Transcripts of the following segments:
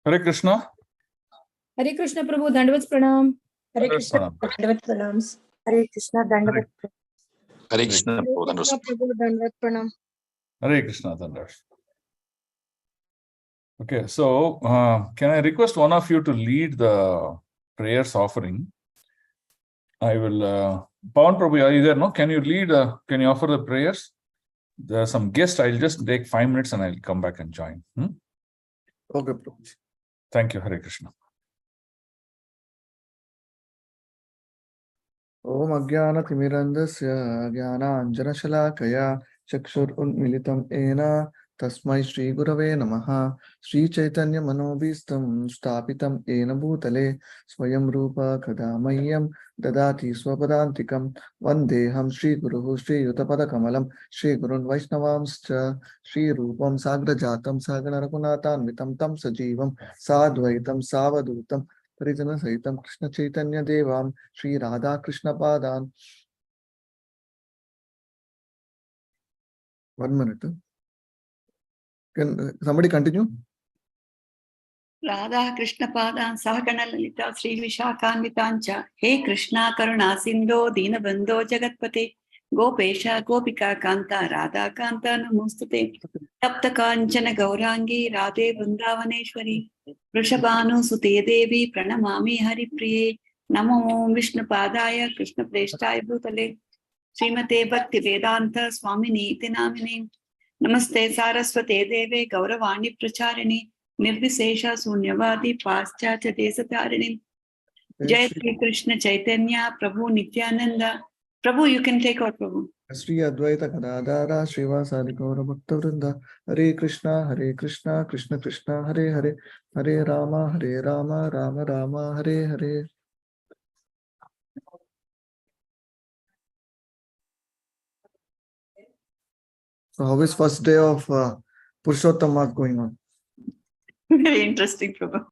Hare Krishna. Hare Krishna Prabhu, Dandavats Pranam. Hare Krishna, Dandavat Pranams. Hare Krishna, Dandavat Pranams. Hare Krishna, Prabhu, Dandavat Pranam. Hare Krishna, Dandavat. Okay, so can I request one of you to lead the prayers offering? I will, Pawan Prabhu, are you there? No? Can you lead, can you offer the prayers? There are some guests. I'll just take 5 minutes and I'll come back and join. Okay, Prabhuji. Thank you, Hare Krishna. Om Ajnana-timirandasya Jnana-anjana-shalakaya Chakshur-unmilitam ena Tasmai Shri Gurave Namaha Shri Chaitanya Manobhistam Stapitam ena Bhutale Swayam Rupa Kadamayyam Dadati Swapadantikam Vandeham Shri Guruhu Shri Yutapada Kamalam Shri Gurun Vaishnavamscha Shri Rupam Sagrajatam Saganarakunatan Vitam Tam Sajivam Sadvaitam Savadutam Parijana Sahitam Krishna Chaitanya Devam Shri Radha Krishna Padan. 1 minute. Can somebody continue? Radha Krishna Padan Sahagana Lalita Sri Vishakhanvitancha He Krishna Karuna Sindho Dinabandho Jagatpate Gopesha Gopika Kanta Radha Kanta Namustate Tapta Kanchana Gaurangi Radhe Vrindavaneshwari Vrishabhanu Sute Devi Pranamami Hari Priye Namo Om Vishnu Padaya Krishna Preshtaya Bhutale Srimate Bhakti Vedanta Swamini Iti Namine Namaste Saraswate Deve Gauravani Pracharini Nirvisesha Sunyavadi Paschatya Desatarini Jai Shri Krishna Chaitanya Prabhu Nityananda. Prabhu, you can take out, Prabhu. Shri Advaita Gadadara Srivasadi Gaura Bhakta Vrinda Hare Krishna Krishna Krishna Hare Hare Hare Rama Rama Rama Hare Hare. So how is first day of Purushottam Math going on? Very interesting, Prabhu.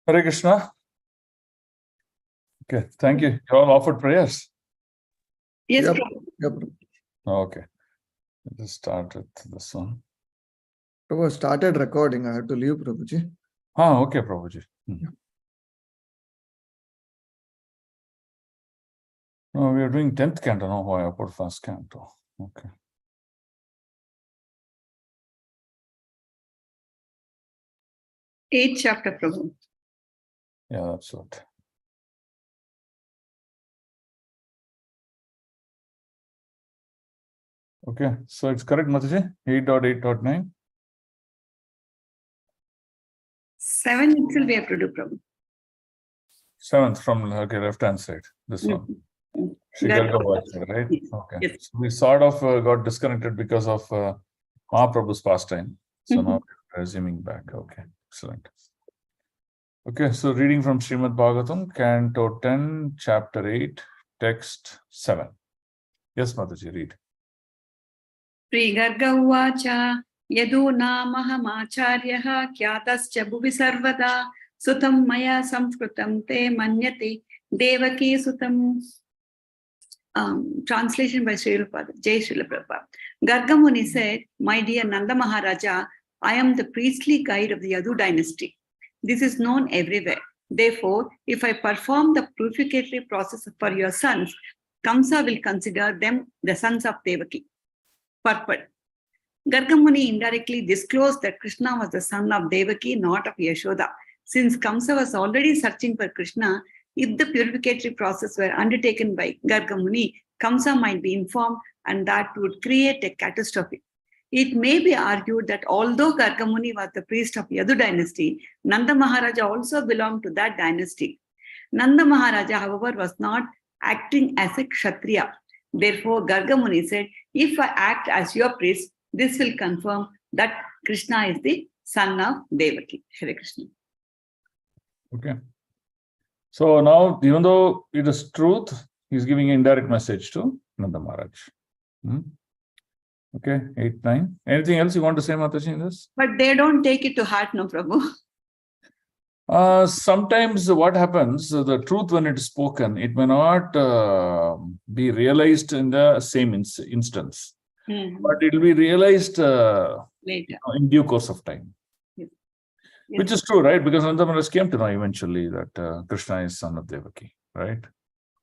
Hare Krishna. Okay, thank you. You all offered prayers. Yes, Yep. Prabhu. Yep. Okay. Let's start with this one. Prabhu started recording. I had to leave, Prabhuji. Okay, Prabhuji. No, we are doing 10th canto. No, why I put first canto. Okay. Eighth chapter, Prabhu. Yeah, that's what. Okay, so it's correct, Mataji? 8.8.9. 7 itself we have to do, Prabhu. 7th from left hand side. This one. Mhm. Sri Garga Garga, right? Yes. Okay. Yes. So we sort of got disconnected because of Mahaprabhu's pastime. So now we're resuming back. Okay. Excellent. Okay. So reading from Srimad Bhagavatam, Canto 10, Chapter 8, Text 7. Yes, Mataji, read. Sri Garga Uvacha Yadu Namahamacharyah Kyatascha Bhuvi Sarvada Sutam Maya Samskrutam Te Manyate Devaki Sutam. Translation by Srila Prabhupada, Jai Srila Prabhupada. Garga Muni said, "My dear Nanda Maharaja, I am the priestly guide of the Yadu dynasty. This is known everywhere. Therefore, if I perform the purificatory process for your sons, Kamsa will consider them the sons of Devaki." Purport. Garga Muni indirectly disclosed that Krishna was the son of Devaki, not of Yashoda. Since Kamsa was already searching for Krishna, if the purificatory process were undertaken by Garga Muni, Kamsa might be informed, and that would create a catastrophe. It may be argued that although Garga Muni was the priest of Yadu dynasty, Nanda Maharaja also belonged to that dynasty. Nanda Maharaja, however, was not acting as a Kshatriya. Therefore, Garga Muni said, "If I act as your priest, this will confirm that Krishna is the son of Devaki." Hare Krishna. Okay. So now, even though it is truth, he's giving an indirect message to Nanda Maharaj. Okay, 8, 9. Anything else you want to say, Mataji, in this? But they don't take it to heart, no, Prabhu. Sometimes what happens, the truth when it is spoken, it may not be realized in the same instance, but it will be realized Later. in due course of time. Yes. Which is true, right? Because Nanda Maharaj came to know eventually that Krishna is son of Devaki, right?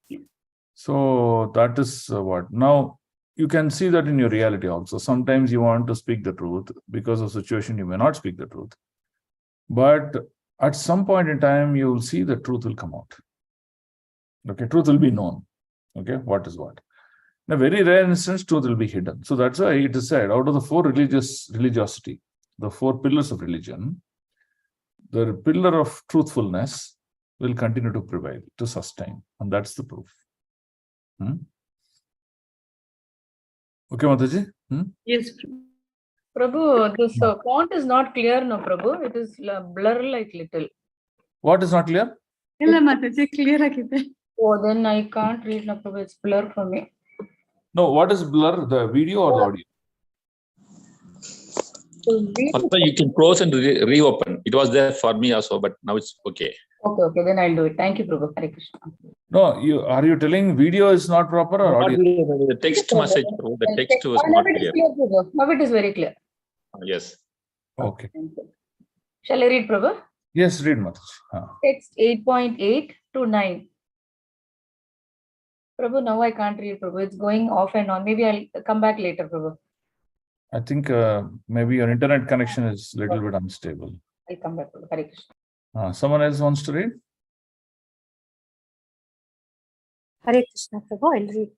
Yes. So that is what. Now, you can see that in your reality also. Sometimes you want to speak the truth. Because of situation, you may not speak the truth. But at some point in time, you will see the truth will come out. Okay, truth will be known. Okay, what is what. In a very rare instance, truth will be hidden. So that's why it is said, out of the 4 religiosity, the 4 pillars of religion, the pillar of truthfulness will continue to prevail, to sustain. And that's the proof. Okay, Mataji? Yes. Prabhu, this font is not clear, no, Prabhu. It is blur like little. What is not clear? Ella Mataji, clear agide. Oh, then I can't read, no, Prabhu. It's blur for me. No, what is blur? The video or the audio? Also, you can close and reopen. It was there for me also, but now it's okay. Okay, then I'll do it. Thank you, Prabhu. Hare Krishna. No, are you telling video is not proper or audio? The text message, the text was not clear. Prabhu. Now it is very clear. Yes. Okay. Shall I read, Prabhu? Yes, read, Mataji. Text 8.8 to 9. Prabhu, now I can't read, Prabhu. It's going off and on. Maybe I'll come back later, Prabhu. I think maybe your internet connection is a little bit unstable. I'll come back, Prabhu. Hare Krishna. Someone else wants to read? Hare Krishna Prabhu,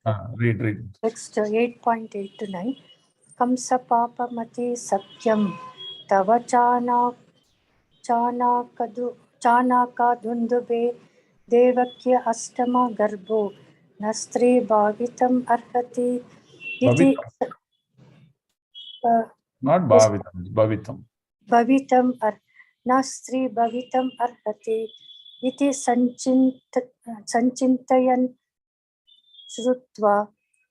I'll read. Read. Text 8.8 to 9. Kamsa papamati satyam tava chanaka dundube devakya astama garbo nastri bhavitam arhati iti Not Bhavitam, Bhavitam. bhavitam nastri bhavitam arhati iti sanchintayan Shrutva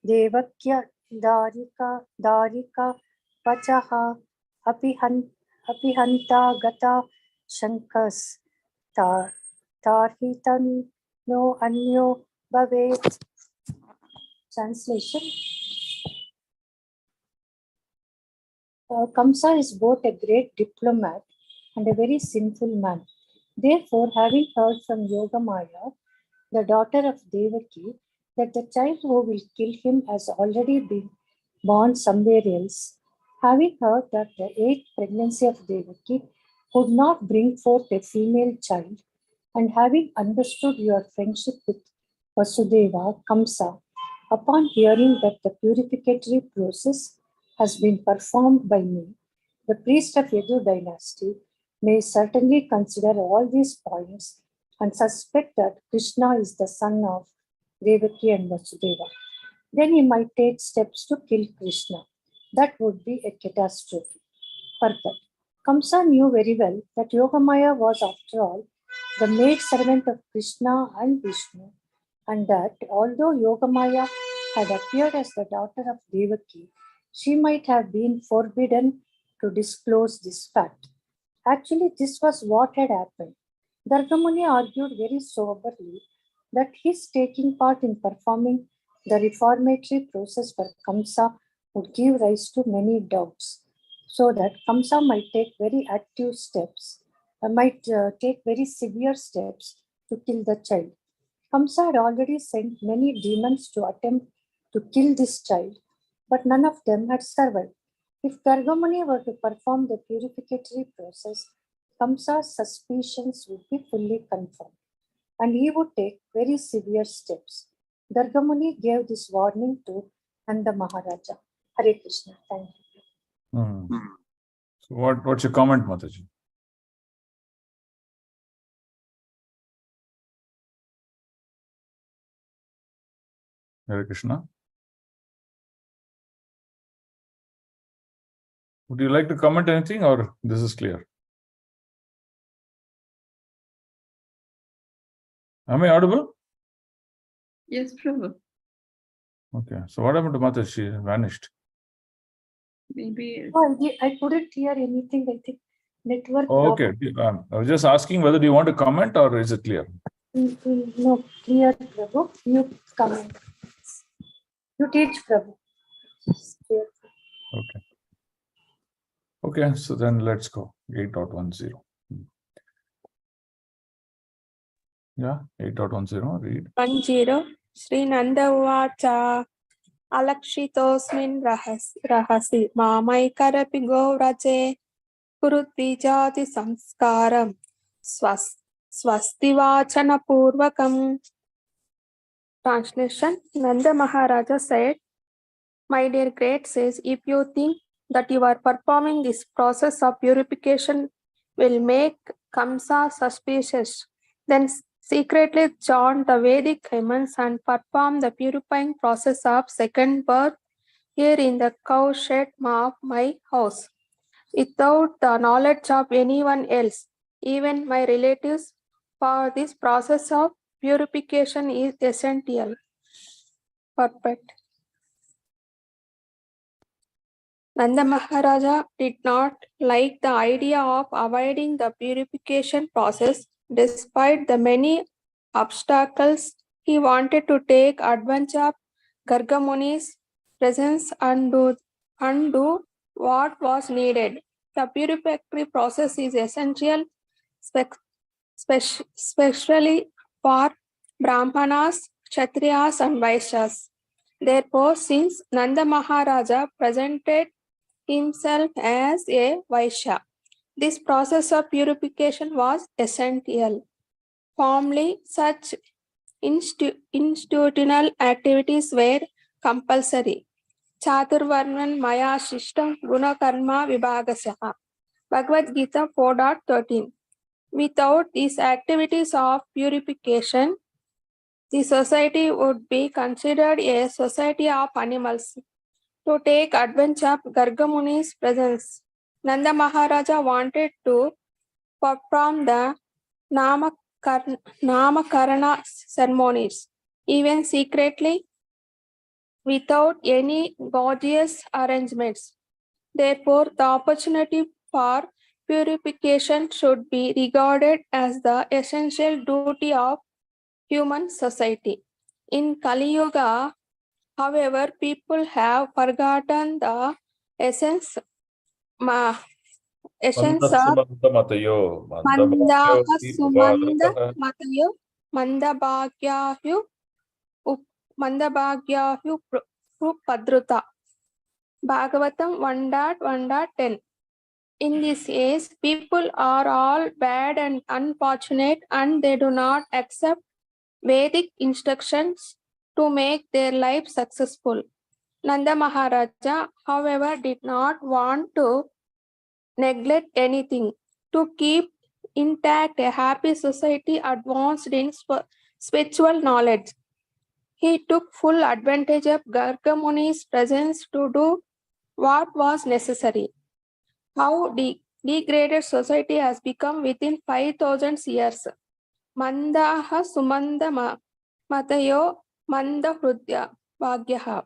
devakya darika pachaha apihanta gata shankas tarhitan no anyo bhavet. Translation. Kamsa is both a great diplomat and a very sinful man. Therefore, having heard from Yogamaya, the daughter of Devaki, that the child who will kill him has already been born somewhere else, having heard that the 8th pregnancy of Devaki could not bring forth a female child, and having understood your friendship with Vasudeva, Kamsa, upon hearing that the purificatory process has been performed by me, the priest of Yadu dynasty, may certainly consider all these points and suspect that Krishna is the son of Devaki and Vasudeva. Then he might take steps to kill Krishna. That would be a catastrophe. Further, Kamsa knew very well that Yogamaya was, after all, the maid servant of Krishna and Vishnu, and that although Yogamaya had appeared as the daughter of Devaki, she might have been forbidden to disclose this fact. Actually, this was what had happened. Gargamuni argued very soberly that his taking part in performing the reformatory process for Kamsa would give rise to many doubts, so that Kamsa might take very active steps, take very severe steps to kill the child. Kamsa had already sent many demons to attempt to kill this child, but none of them had survived. If Gargamuni were to perform the purificatory process, Kamsa's suspicions would be fully confirmed, and he would take very severe steps. Gargamuni gave this warning to Nanda Maharaja. Hare Krishna. Thank you. So what's your comment, Mataji? Hare Krishna. Would you like to comment anything, or this is clear? Am I audible? Yes, Prabhu. Okay. So what happened to Mataji? She vanished. Maybe. Oh, I couldn't hear anything. I think network. Oh, okay. I was just asking whether do you want to comment or is it clear? No, clear, Prabhu. You comment. You teach, Prabhu. Clear. Okay. Okay, so then let's go. 8.10. Yeah, 8.10. Read. 10. Sri Nanda Uvacha Alakshitosmin Rahasi Mamaikarapi Govrache Kurudvijati Samskaram Swastivachana Purvakam. Translation: Nanda Maharaja said, "My dear great says, if you think that you are performing this process of purification will make Kamsa suspicious, then secretly chant the Vedic hymns and perform the purifying process of second birth here in the cow shed of my house, without the knowledge of anyone else, even my relatives, for this process of purification is essential." Perfect. Nanda Maharaja did not like the idea of avoiding the purification process. Despite the many obstacles, he wanted to take advantage of Gargamuni's presence and do what was needed. The purificatory process is essential, especially for Brahmanas, Kshatriyas, and Vaishyas. Therefore, since Nanda Maharaja presented himself as a Vaishya, this process of purification was essential. Formerly, such institutional activities were compulsory. Chaturvarnan Maya Shishtam Guna Karma Vibhagasya. Bhagavad Gita 4.13. Without these activities of purification, the society would be considered a society of animals. To take advantage of Gargamuni's presence, Nanda Maharaja wanted to perform the Namakarana ceremonies, even secretly, without any gorgeous arrangements. Therefore, the opportunity for purification should be regarded as the essential duty of human society. In Kali Yuga, however, people have forgotten the essence of Mandabhagyahyu Padruta. Bhagavatam 1.1.10. In this age, people are all bad and unfortunate, and they do not accept Vedic instructions to make their life successful. Nanda Maharaja, however, did not want to neglect anything to to keep intact a happy society advanced in spiritual knowledge. He took full advantage of Garga Muni's presence to do what was necessary. How degraded society has become within 5,000 years. Mandaha Sumanda Matayo Manda Hrudya Bhagyaha.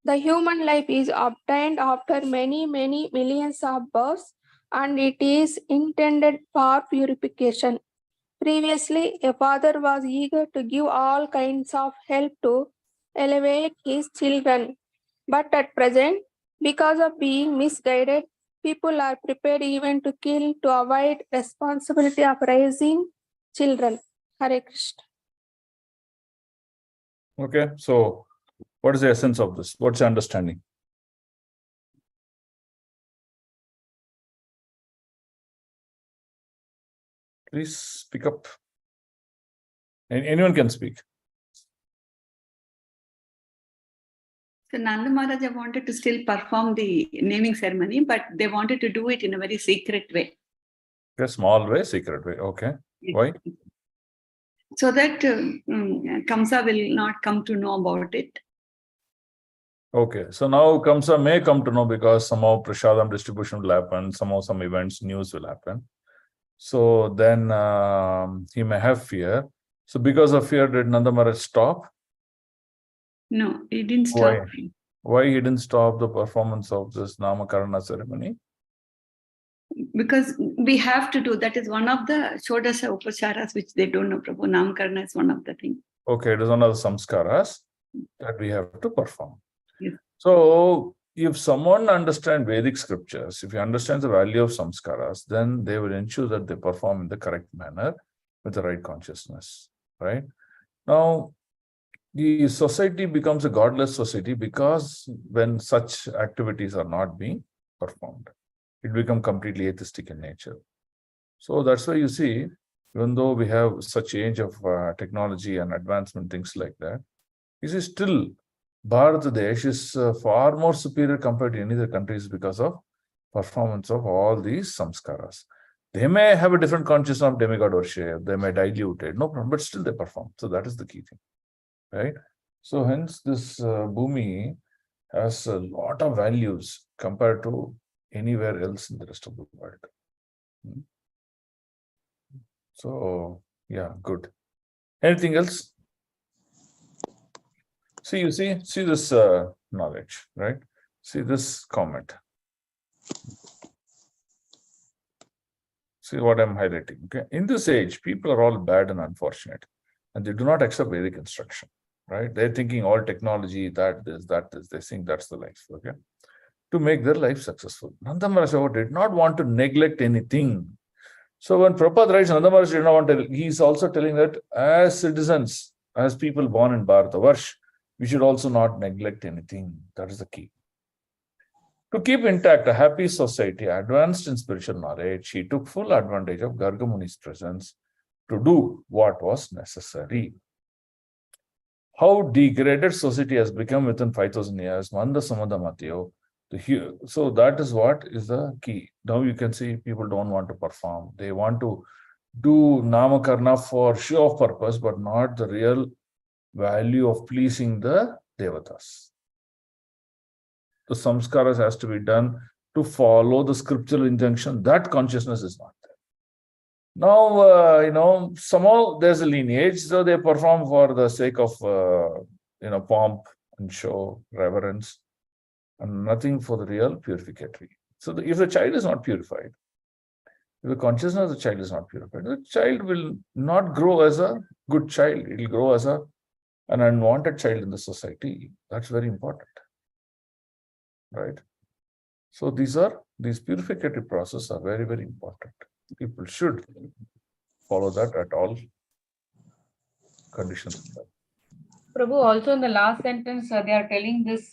The human life is obtained after many millions of births, and it is intended for purification. Previously, a father was eager to give all kinds of help to elevate his children. But at present, because of being misguided, people are prepared even to kill to avoid responsibility of raising children. Hare Krishna. Okay, so what is the essence of this? What's your understanding? Please speak up. Anyone can speak. So Nanda Maharaja wanted to still perform the naming ceremony, but they wanted to do it in a very secret way. A small way, secret way. Okay. Why? So that Kamsa will not come to know about it. Okay, so now Kamsa may come to know because somehow Prasadam distribution will happen, somehow some events, news will happen. So then he may have fear. So because of fear, did Nanda Maharaj stop? No, he didn't stop. Why he didn't stop the performance of this Namakarana ceremony? Because we have to do, that is one of the Shodasa Upacharas which they don't know, Prabhu. Namakarana is one of the things. Okay, it is one of the samskaras that we have to perform. Yes. So if someone understands Vedic scriptures, if he understands the value of samskaras, then they will ensure that they perform in the correct manner with the right consciousness, right? Now, the society becomes a godless society because when such activities are not being performed, it becomes completely atheistic in nature. So that's why you see, even though we have such age of technology and advancement, things like that, you see still Bharat Desh is far more superior compared to any other countries because of performance of all these samskaras. They may have a different consciousness of demigod worship, they may dilute it, no problem, but still they perform. So that is the key thing, right? So hence this Bhumi has a lot of values compared to anywhere else in the rest of the world. So yeah, good. Anything else? See, you see this knowledge, right? See this comment. See what I'm highlighting. Okay, in this age, people are all bad and unfortunate, and they do not accept Vedic instruction, right? They're thinking all technology, that, this. They think that's the life, okay? To make their life successful. Nanda Maharaj did not want to neglect anything. So when Prabhupada writes, Nanda Maharaj did not want to, he's also telling that as citizens, as people born in Bharatavarsha, we should also not neglect anything. That is the key. To keep intact a happy society, advanced in spiritual knowledge, he took full advantage of Garga Muni's presence to do what was necessary. How degraded society has become within 5,000 years, Manda Samada Matyo. So that is what is the key. Now you can see people don't want to perform. They want to do Namakarna for show of purpose, but not the real value of pleasing the Devatas. The samskaras has to be done to follow the scriptural injunction. That consciousness is not there. Now, somehow there's a lineage, so they perform for the sake of, pomp and show, reverence, and nothing for the real purificatory. So if the child is not purified, if the consciousness of the child is not purified, the child will not grow as a good child. It will grow as an unwanted child in the society. That's very important, right? So these purificatory processes are very, very important. People should follow that at all conditions. Prabhu, also in the last sentence, they are telling this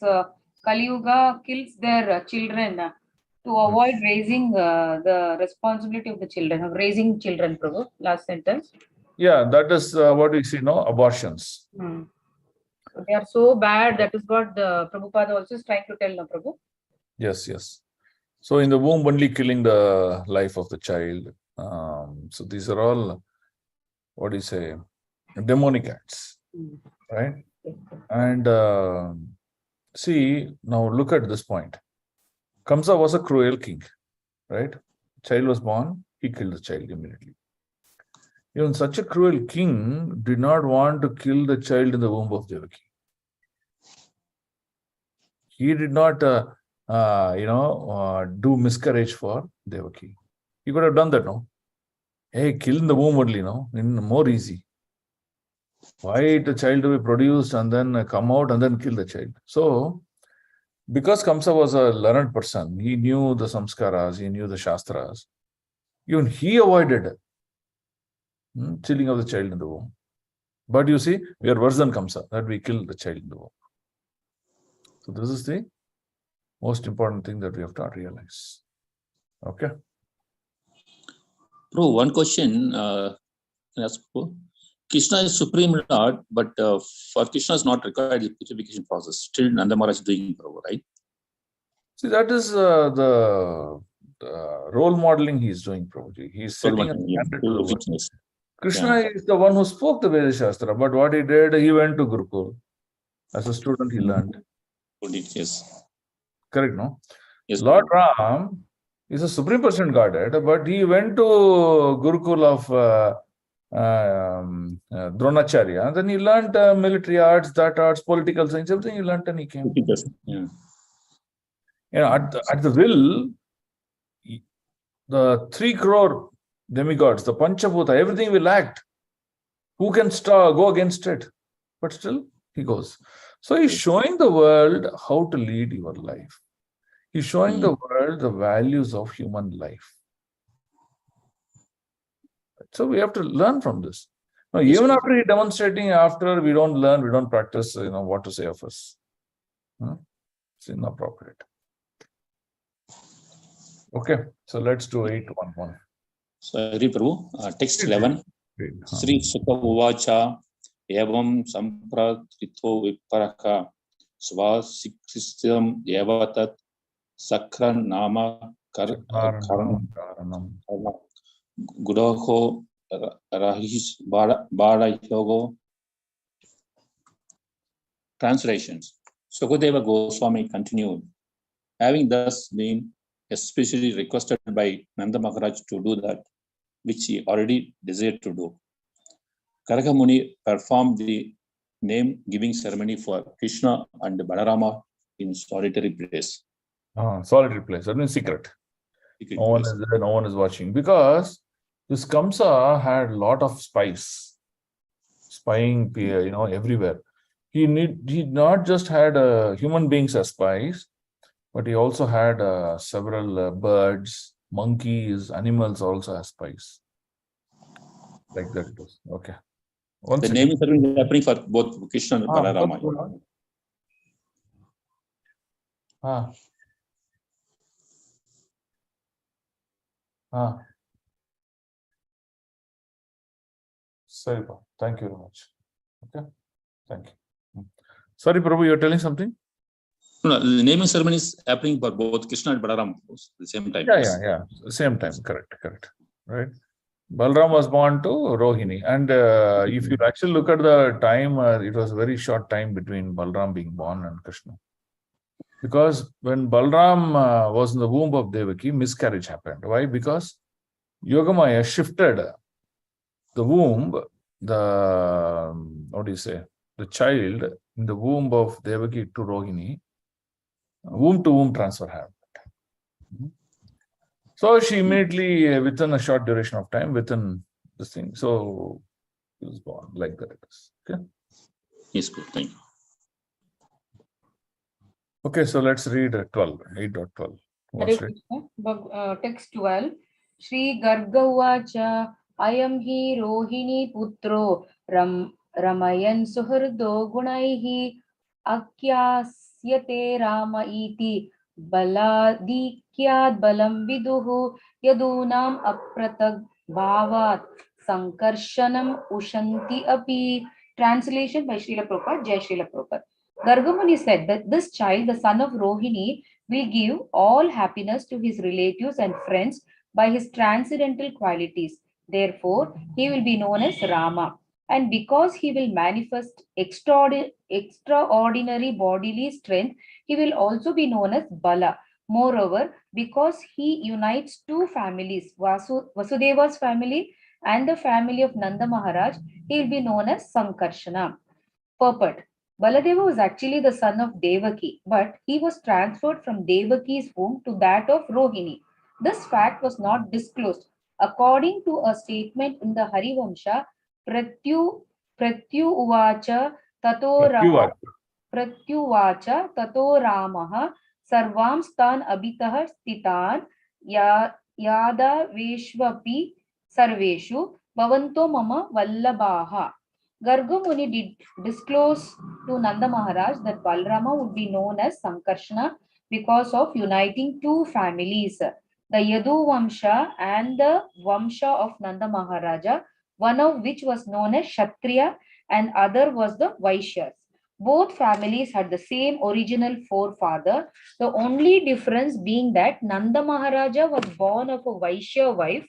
Kali Yuga kills their children to avoid raising the responsibility of the children, of raising children, Prabhu. Last sentence. Yeah, that is what we see, abortions. So they are so bad. That is what the Prabhupada also is trying to tell, Prabhu. Yes. So in the womb, only killing the life of the child. So these are all, what do you say, demonic acts, right? And see, now look at this point. Kamsa was a cruel king, right? Child was born, he killed the child immediately. Even such a cruel king did not want to kill the child in the womb of Devaki. He did not, do miscarriage for Devaki. He could have done that, no? Hey, kill in the womb only, no? In more easy. Why the child to be produced and then come out and then kill the child? So, because Kamsa was a learned person, he knew the samskaras, he knew the shastras. Even he avoided killing of the child in the womb. But you see, we are worse than Kamsa, that we kill the child in the womb. So this is the most important thing that we have to realize. Okay. Bro, one question. Krishna is Supreme Lord, but for Krishna is not required the purification process. Still Nanda Maharaj is doing, Prabhu, right? See, that is the role modeling he is doing, Prabhuji. He is setting a standard to the world. Krishna is the one who spoke the Veda Shastra, but what he did, he went to Gurukul. As a student, he learned. Yes. Correct, no? Yes. Lord Ram is a Supreme Person Godhead, but he went to Gurukul of Dronacharya, and then he learned military arts, that arts, political science, everything he learned, and he came. Yeah. You know, at the will, the 3 crore demigods, the Panchabhuta, everything will act. Who can go against it? But still, he goes. So he's showing the world how to lead your life. He's showing the world the values of human life. So we have to learn from this. Now, even after he demonstrating, after we don't learn, we don't practice, what to say of us. It's inappropriate. Okay, so let's do 811. So, Prabhu, text 11. Sri Sukha Uvacha Evam Sampratrito Viparaka Svasiksistam Evatat Sakran Nama Karanam Gudoho Rahis Bada Yogo. Translations. Sukadeva Goswami continued, having thus been especially requested by Nanda Maharaj to do that which he already desired to do. Karaka Muni performed the name-giving ceremony for Krishna and Balarama in solitary place. Solitary place, that means secret. No one is there, no one is watching. Because this Kamsa had a lot of spies, spying, everywhere. He not just had human beings as spies, but he also had several birds, monkeys, animals also as spies. Like that it was. Okay. The naming ceremony is happening for both Krishna and Balarama. Sorry, thank you very much. Okay. Thank you. Sorry, Prabhu, you're telling something? No, the naming ceremony is happening for both Krishna and Balaram at the same time. Yeah. Same time. Correct. Right. Balram was born to Rohini. And if you actually look at the time, it was a very short time between Balram being born and Krishna. Because when Balram was in the womb of Devaki, miscarriage happened. Why? Because Yogamaya shifted the womb, the child in the womb of Devaki to Rohini, womb to womb transfer happened. So she immediately, within a short duration of time, within this thing, so he was born like that. It is. Okay. Yes, good. Thank you. Okay, so let's read 8.12. Text 12. Shri Garga Uvacha Ayam hi Rohini Putro Ramayan Suhardo Gunaihi Akyasyate Rama iti Baladikyad Balam Viduhu Yadunam Apratag Bhavat Sankarshanam Ushanti Api. Translation by Srila Prabhupada, Jai Srila Prabhupada. Gargamuni said that this child, the son of Rohini, will give all happiness to his relatives and friends by his transcendental qualities. Therefore, he will be known as Rama. And because he will manifest extraordinary bodily strength, he will also be known as Bala. Moreover, because he unites two families, Vasudeva's family and the family of Nanda Maharaj, he will be known as Sankarshana. Purport. Baladeva was actually the son of Devaki, but he was transferred from Devaki's womb to that of Rohini. This fact was not disclosed. According to a statement in the Harivamsha, Pratyu Uvacha Tato Rama Pratyuvacha Tato Ramah Sarvam Stan Abhitah Stitan Yada Veshvapi Sarveshu Bhavanto Mama Vallabaha. Garga Muni did disclose to Nanda Maharaj that Balrama would be known as Sankarshana because of uniting two families, the Yadu Vamsha and the Vamsha of Nanda Maharaja, one of which was known as Kshatriya and other was the Vaishyas. Both families had the same original forefather, the only difference being that Nanda Maharaja was born of a Vaishya wife,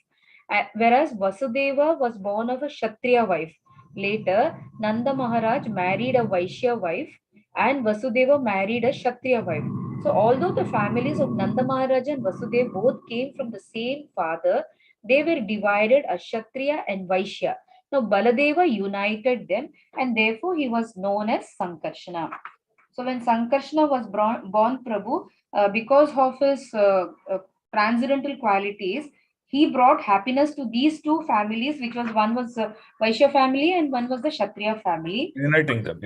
whereas Vasudeva was born of a Kshatriya wife. Later, Nanda Maharaj married a Vaishya wife and Vasudeva married a Kshatriya wife. So, although the families of Nanda Maharaj and Vasudeva both came from the same father, they were divided as Kshatriya and Vaishya. Now, Baladeva united them and therefore he was known as Sankarshana. So, when Sankarshana was born Prabhu, because of his transcendental qualities, he brought happiness to these two families, which was one was Vaishya family and one was the Kshatriya family. Uniting them.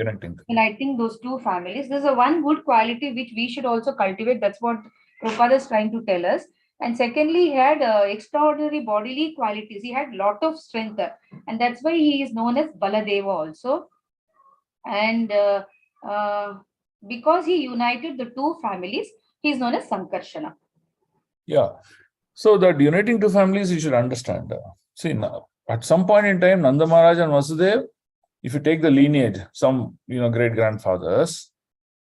Uniting those two families. There's a one good quality which we should also cultivate. That's what Prabhupada is trying to tell us. And secondly, he had extraordinary bodily qualities. He had lot of strength, and that's why he is known as Baladeva also. And because he united the two families, he is known as Sankarshana. Yeah. So that uniting two families, you should understand. See, now, at some point in time, Nanda Maharaj and Vasudeva, if you take the lineage, some great grandfathers,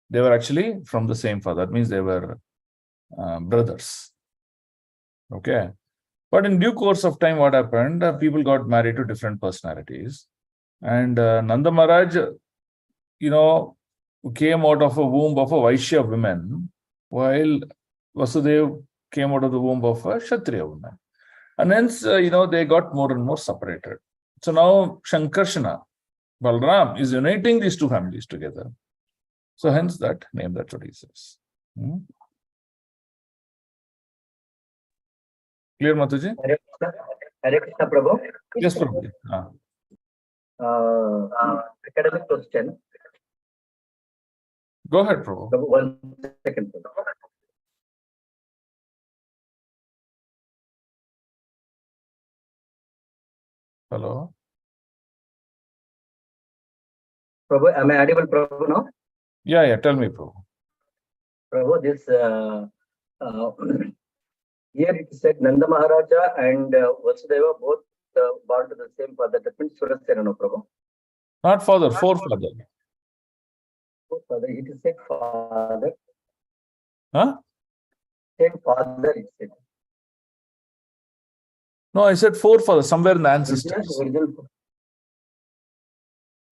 they were actually from the same father. That means they were brothers. Okay. But in due course of time, what happened? People got married to different personalities. And Nanda Maharaj, came out of a womb of a Vaishya woman, while Vasudeva came out of the womb of a Kshatriya woman. And hence, they got more and more separated. So now Shankarshana, Balram, is uniting these two families together. So hence that name, that's what he says. Clear, Mataji? Hare Krishna, Prabhu. Yes, Prabhu. Academic question. Go ahead, Prabhu. Prabhu, 1 second. Hello. Prabhu, am I audible, Prabhu, now? Yeah. Tell me, Prabhu. Prabhu, this here it said Nanda Maharaja and Vasudeva both born to the same father. That means Surasena, no, Prabhu? Not father, forefather. Father, it is said father. Huh? Same father, it said. No, I said forefather, somewhere in the ancestors.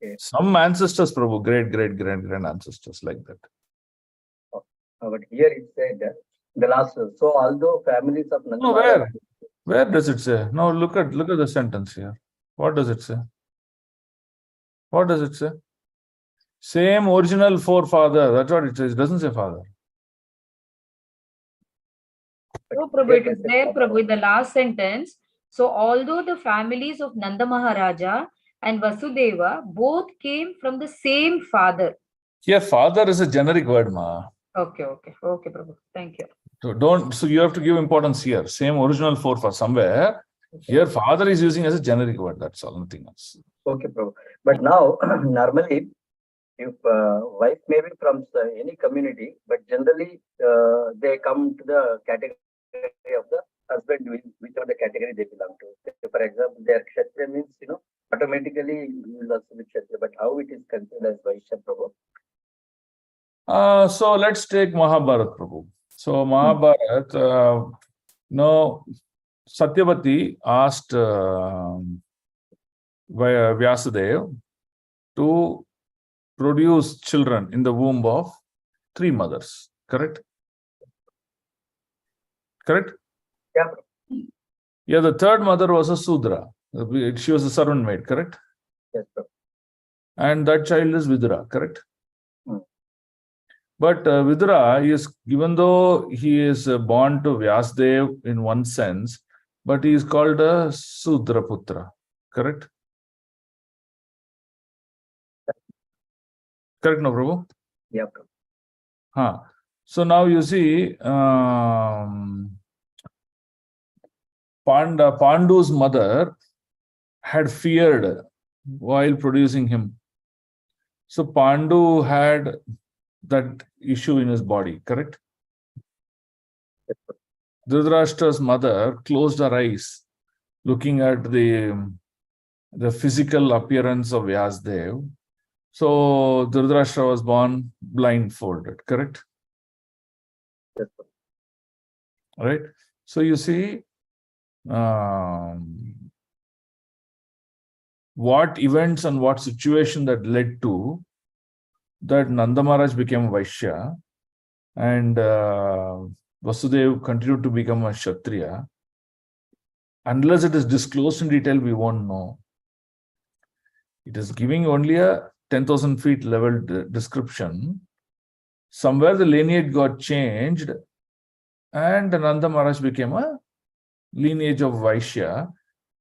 Okay. Some ancestors, Prabhu, great ancestors, like that. But here it said the last. So although families of Nanda No, Maharaj, where does it say? No, look at the sentence here. What does it say? What does it say? Same original forefather. That's what it says. It doesn't say father. No, Prabhu, it is there, Prabhu, in the last sentence. So, although the families of Nanda Maharaja and Vasudeva both came from the same father. Here, father is a generic word, ma. Okay, Prabhu. Thank you. So you have to give importance here. Same original forefather somewhere. Here, father is using as a generic word. That's all, nothing else. Okay, Prabhu. But now, normally, if wife may be from any community, but generally they come to the category of the husband, whichever the category they belong to. For example, their Kshatriya means, automatically you will also be Kshatriya. But how it is considered as Vaishya, Prabhu? So let's take Mahabharata, Prabhu. So Mahabharat, Satyavati asked Vyasadeva to produce children in the womb of 3 mothers. Correct? Correct? Yeah. Yeah, the 3rd mother was a Sudra. She was a servant maid, correct? Yes, sir. And that child is Vidura, correct? Hmm. But Vidura is, even though he is born to Vyasdev in one sense, but he is called a Sudraputra, correct? Correct, no, Prabhu? Yeah. Huh. So now you see, Pandu's mother had feared while producing him. So Pandu had that issue in his body, correct? Dhritarashtra's mother closed her eyes, looking at the physical appearance of Vyasdev. So Dhritarashtra was born blindfolded, correct? Yes, sir. Right? So you see, what events and what situation that led to that Nanda Maharaj became Vaishya and Vasudev continued to become a Kshatriya. Unless it is disclosed in detail, we won't know. It is giving only a 10,000 feet level description. Somewhere the lineage got changed and Nanda Maharaj became a lineage of Vaishya,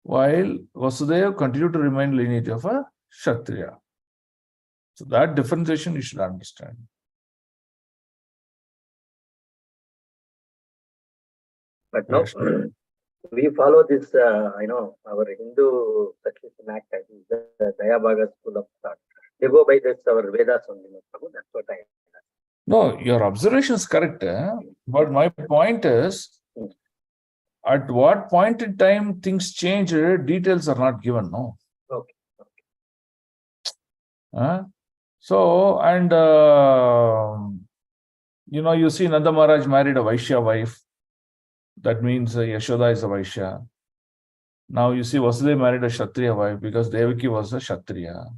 while Vasudeva continued to remain lineage of a Kshatriya. So that differentiation you should understand. But no, Yes. we follow this, our Hindu succession act, I think, the Dayabhaga school of thought. They go by this, our Vedas only. That's what I. No, your observation is correct. But my point is, at what point in time things change, details are not given, no? Okay. So, and you see Nanda Maharaj married a Vaishya wife. That means Yashoda is a Vaishya. Now you see Vasudeva married a Kshatriya wife because Devaki was a Kshatriya.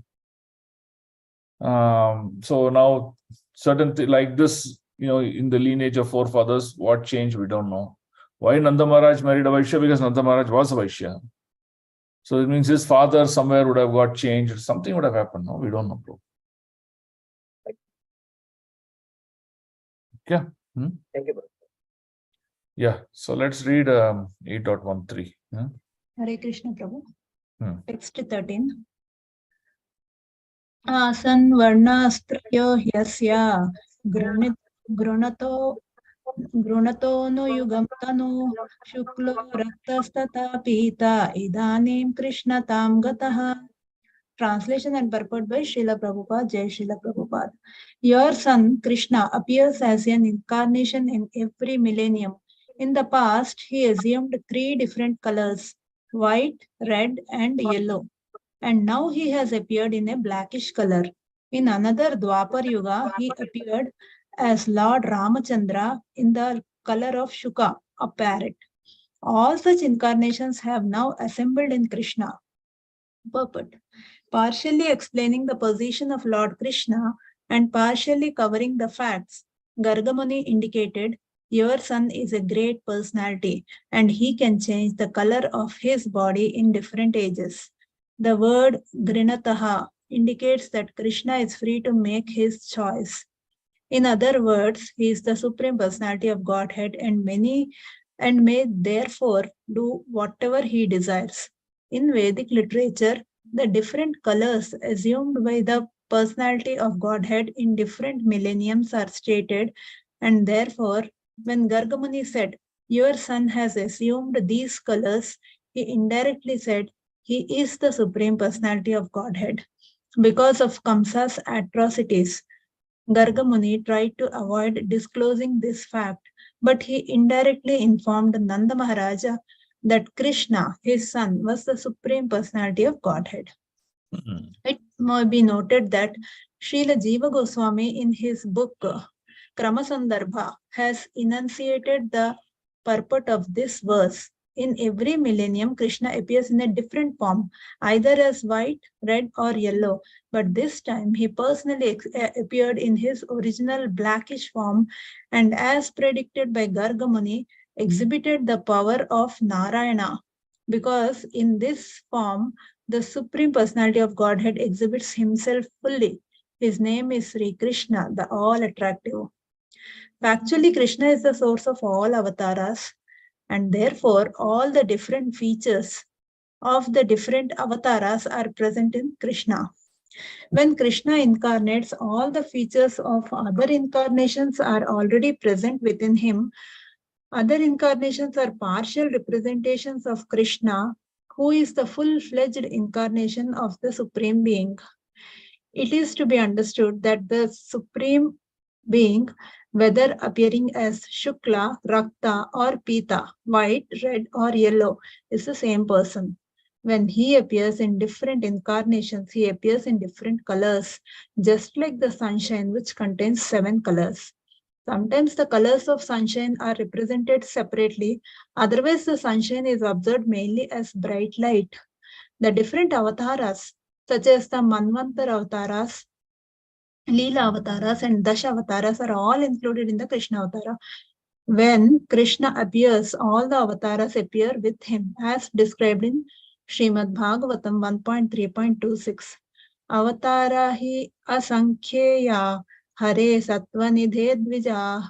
So now certain like this, in the lineage of forefathers, what changed, we don't know. Why Nanda Maharaj married a Vaishya? Because Nanda Maharaj was a Vaishya. So it means his father somewhere would have got changed. Something would have happened. No, we don't know, bro. Yeah. Thank you, bro. Yeah. So let's read 8.13. Yeah? Hare Krishna Prabhu. Text 13. Asan varnastrayo hyasya grunato no yugam tanu shuklo raktastata pita idanim krishna tam gataha. Translation and purport by Srila Prabhupada, Jai Srila Prabhupada. Your son Krishna appears as an incarnation in every millennium. In the past, he assumed 3 different colors, white, red, and yellow. And now he has appeared in a blackish color. In another Dwapar Yuga, he appeared as Lord Ramachandra in the color of Shuka, a parrot. All such incarnations have now assembled in Krishna. Purport. Partially explaining the position of Lord Krishna and partially covering the facts, Gargamuni indicated, your son is a great personality and he can change the color of his body in different ages. The word Grinataha indicates that Krishna is free to make his choice. In other words, he is the Supreme Personality of Godhead and may therefore do whatever he desires. In Vedic literature, the different colors assumed by the personality of Godhead in different millenniums are stated, and therefore, when Gargamuni said, your son has assumed these colors, he indirectly said, he is the Supreme Personality of Godhead. Because of Kamsa's atrocities, Gargamuni tried to avoid disclosing this fact, but he indirectly informed Nanda Maharaja that Krishna, his son, was the Supreme Personality of Godhead. It may be noted that Srila Jiva Goswami in his book Kramasandarbha has enunciated the purport of this verse. In every millennium, Krishna appears in a different form, either as white, red, or yellow. But this time, he personally appeared in his original blackish form, and as predicted by Garga Muni, exhibited the power of Narayana. Because in this form, the Supreme Personality of Godhead exhibits himself fully. His name is Sri Krishna, the all-attractive. Factually, Krishna is the source of all avatars, and therefore all the different features of the different avatars are present in Krishna. When Krishna incarnates, all the features of other incarnations are already present within him. Other incarnations are partial representations of Krishna, who is the full-fledged incarnation of the Supreme Being. It is to be understood that the Supreme Being, whether appearing as Shukla, Rakta, or Pita, white, red, or yellow, is the same person. When he appears in different incarnations, he appears in different colors, just like the sunshine, which contains 7 colors. Sometimes the colors of sunshine are represented separately, otherwise the sunshine is observed mainly as bright light. The different avatars, such as the Manvantar avatars, Leela avatars, and Dasha avatars are all included in the Krishna avatara. When Krishna appears, all the avatars appear with him, as described in Srimad Bhagavatam 1.3.26. Avatara hi asankheya hare satvanidhe dvija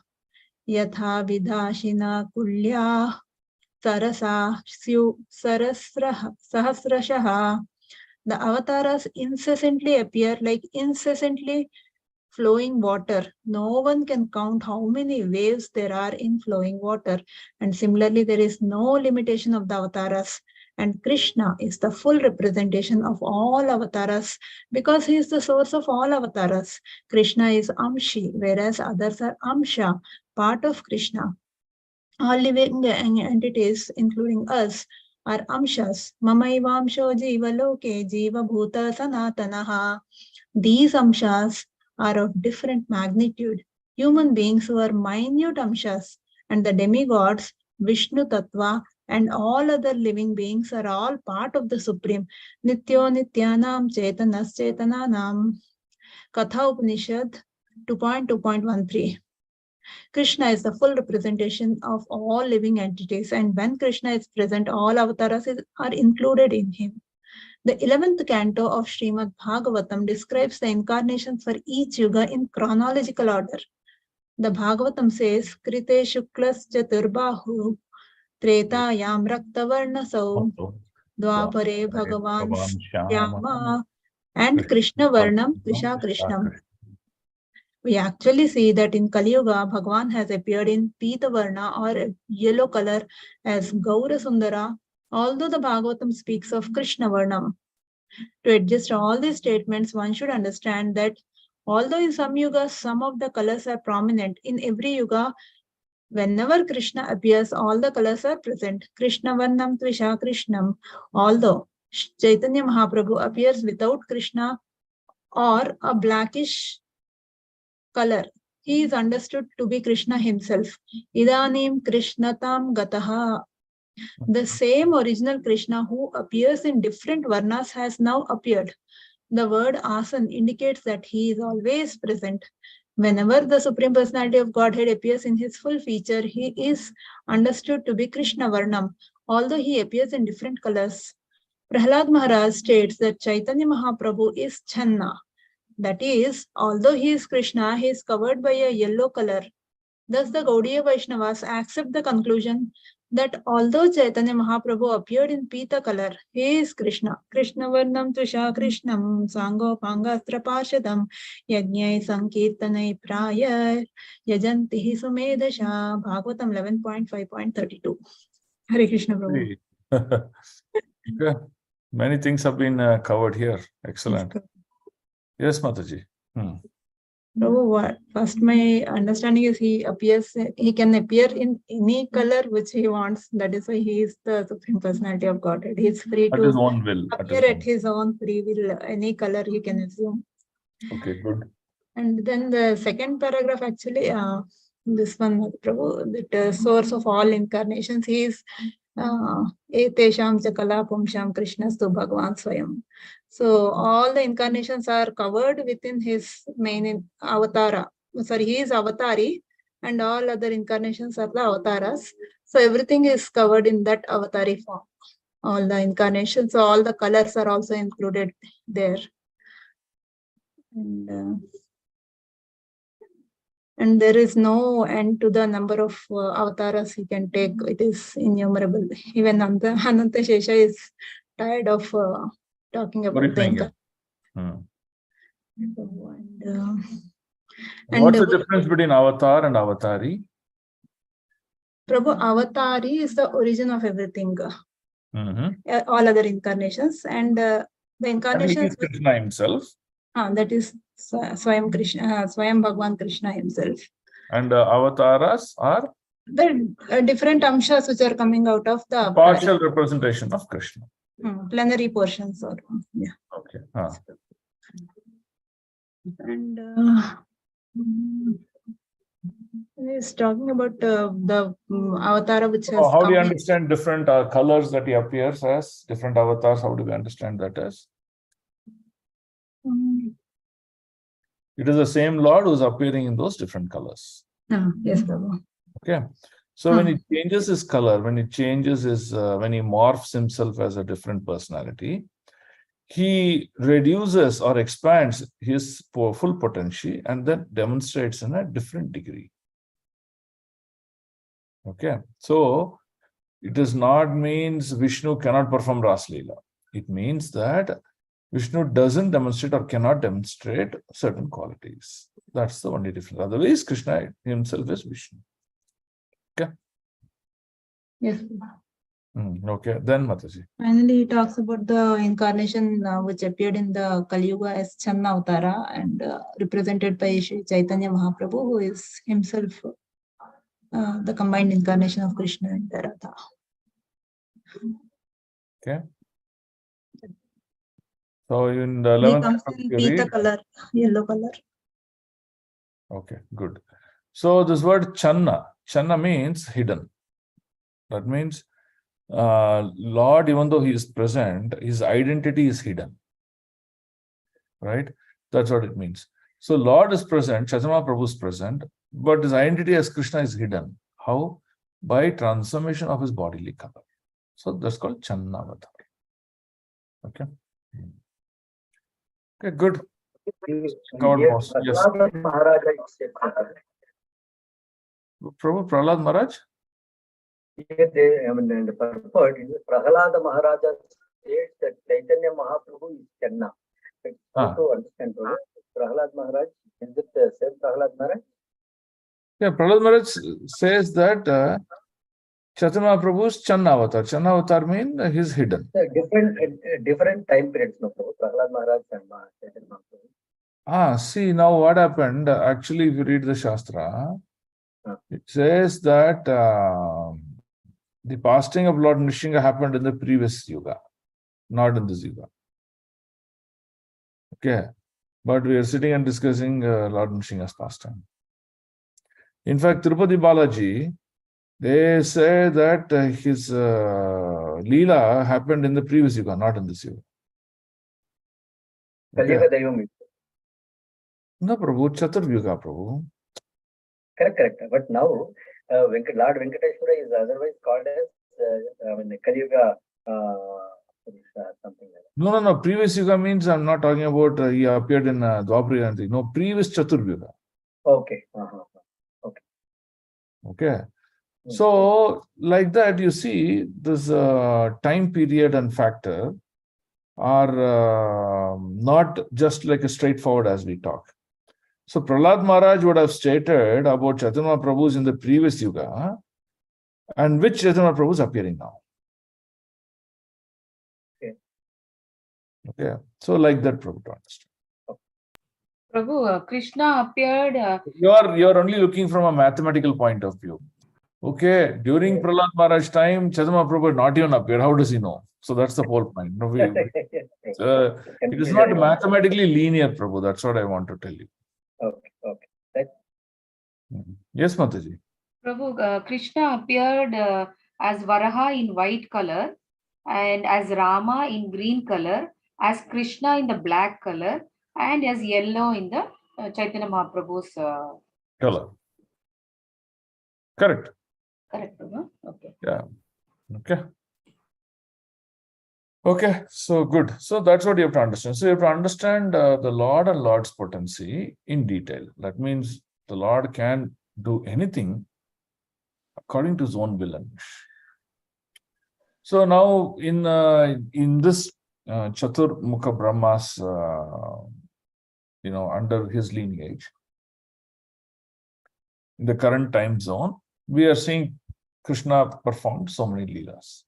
yatha vidashina kulya sarasa syu sahasrashaha. The avatars incessantly appear like incessantly flowing water. No one can count how many waves there are in flowing water. And similarly, there is no limitation of the avatars. And Krishna is the full representation of all avatars because he is the source of all avatars. Krishna is Amshi, whereas others are Amsha, part of Krishna. All living entities, including us, are Amshas. Mamaivamsho jiva loke jiva bhuta sanatanaha. These Amshas are of different magnitude. Human beings who are minute Amshas, and the demigods, Vishnu Tattva, and all other living beings are all part of the Supreme. Nityo Nityanam Chetanas Chetananam. Katha Upanishad 2.2.13. Krishna is the full representation of all living entities, and when Krishna is present, all avatars are included in him. The 11th canto of Srimad Bhagavatam describes the incarnations for each yuga in chronological order. The Bhagavatam says, Krite Shuklas Chaturbahu, Tretayam Raktavarnasau, Dwapare Bhagavan Shyama, and Krishna Varnam Trisha Krishnam. We actually see that in Kali Yuga, Bhagavan has appeared in Pita Varna or yellow color as Gaura Sundara, although the Bhagavatam speaks of Krishna Varnam. To adjust all these statements, one should understand that although in some yugas, some of the colors are prominent, in every yuga, whenever Krishna appears, all the colors are present. Krishna Varnam Tvisha Krishnam. Although Chaitanya Mahaprabhu appears without Krishna or a blackish color, he is understood to be Krishna himself. Idanim Krishnatam Gataha. The same original Krishna who appears in different varnas has now appeared. The word asan indicates that he is always present. Whenever the Supreme Personality of Godhead appears in his full feature, he is understood to be Krishna Varnam, although he appears in different colors. Prahlad Maharaj states that Chaitanya Mahaprabhu is Channa. That is, although he is Krishna, he is covered by a yellow color. Thus, the Gaudiya Vaishnavas accept the conclusion that although Chaitanya Mahaprabhu appeared in Pita color, he is Krishna. Krishna Varnam Trisha Krishnam Sango Pangastra Parshadam Yajnai Sankirtanai Prayar Yajantihi Sumedasha. Bhagavatam 11.5.32. Hare Krishna Prabhu. Yeah. Many things have been covered here. Excellent. Yes, Mataji. No, first my understanding is he can appear in any color which he wants. That is why he is the Supreme Personality of Godhead. He is free At to his own will. appear at his own free will, any color he can assume. Okay, good. And then the second paragraph actually, this one, Prabhu, that source of all incarnations, he is Etesham Jakala Pumsham Krishnastu Bhagavan Swayam. So all the incarnations are covered within his main avatara. Sorry, he is avatari, and all other incarnations are the avataras. So everything is covered in that avatari form. All the incarnations, so all the colors are also included there. And there is no end to the number of avatars he can take. It is innumerable. Even Ananta Shesha is tired of talking about the incarnation. What's the difference between avatar and avatari? Prabhu, avatari is the origin of everything. All other incarnations, and the incarnations. Krishna himself. That is Swayam Krishna, Swayam Bhagavan Krishna himself. And avataras are? The different amshas which are coming out of the partial representation of Krishna. Plenary portions. Or, yeah. Okay. And he's talking about the avatar which has. How do you understand different colors that he appears as? Different avatars, how do we understand that as? It is the same Lord who is appearing in those different colors. Yes, Prabhu. Okay. So when he changes his color, when he changes his, when he morphs himself as a different personality, he reduces or expands his full potential and then demonstrates in a different degree. Okay. So it does not means Vishnu cannot perform Ras Leela. It means that Vishnu doesn't demonstrate or cannot demonstrate certain qualities. That's the only difference. Otherwise, Krishna himself is Vishnu. Okay. Yes. Okay. Then Mataji. Finally, he talks about the incarnation which appeared in the Kali Yuga as Channa Avtara and represented by Shri Chaitanya Mahaprabhu, who is himself the combined incarnation of Krishna and Radha. Okay. So in the 11th, he comes in Pita color, yellow color. Okay, good. So this word Channa means hidden. That means Lord, even though he is present, his identity is hidden. Right? That's what it means. So Lord is present, Chaitanya Prabhu is present, but his identity as Krishna is hidden. How? By transformation of his bodily color. So that's called Channa Avatar. Okay. Okay, good. Covered most. Yes. Prabhu, Prahlad Maharaj? Here they, in the purport, Prahlada Maharaja states that Chaitanya Mahaprabhu is Channa. How to understand Prahlad Maharaj? Is it the same Prahlad Maharaj? Yeah, Prahlad Maharaj says that Chaitanya Mahaprabhu's Channa Avatar. Channa Avatar means he's hidden. Different time periods, no Prabhu. Prahlad Maharaj and Chaitanya Mahaprabhu. See, now what happened? Actually, if you read the Shastra, it says that the fasting of Lord Nrsimha happened in the previous Yuga, not in this Yuga. Okay. But we are sitting and discussing Lord Nrsimha's pastime. In fact, Tirupati Balaji, they say that his Leela happened in the previous Yuga, not in this Yuga. Okay. No, Prabhu, Chaturvyuga, Prabhu. Correct. But now, Lord Venkateshwara is otherwise called as Kali Yuga, something like that. No. Previous Yuga means I'm not talking about he appeared in Dwapara and thing. No, previous Chaturvyuga. Okay. Okay. So, like that, you see, this time period and factor are not just like a straightforward as we talk. So, Prahlad Maharaj would have stated about Chaitanya Prabhu in the previous Yuga, and which Chaitanya Prabhu is appearing now. Okay. So, like that, Prabhu, to understand. Prabhu, Krishna appeared. You are only looking from a mathematical point of view. Okay. During Prahlad Maharaj's time, Chaitanya Prabhu had not even appeared. How does he know? So that's the whole point. No, it is not mathematically linear, Prabhu. That's what I want to tell you. Okay. Right. Yes, Mataji. Prabhu, Krishna appeared as Varaha in white color and as Rama in green color, as Krishna in the black color, and as yellow in the Chaitanya Mahaprabhu's. Color. Correct. Correct, Prabhu? Okay. Yeah. Okay. Okay, so good. So that's what you have to understand. So you have to understand the Lord and Lord's potency in detail. That means the Lord can do anything according to his own will and wish. So now in this Chatur Mukha Brahma's under his lineage, in the current time zone, we are seeing Krishna performed so many leelas.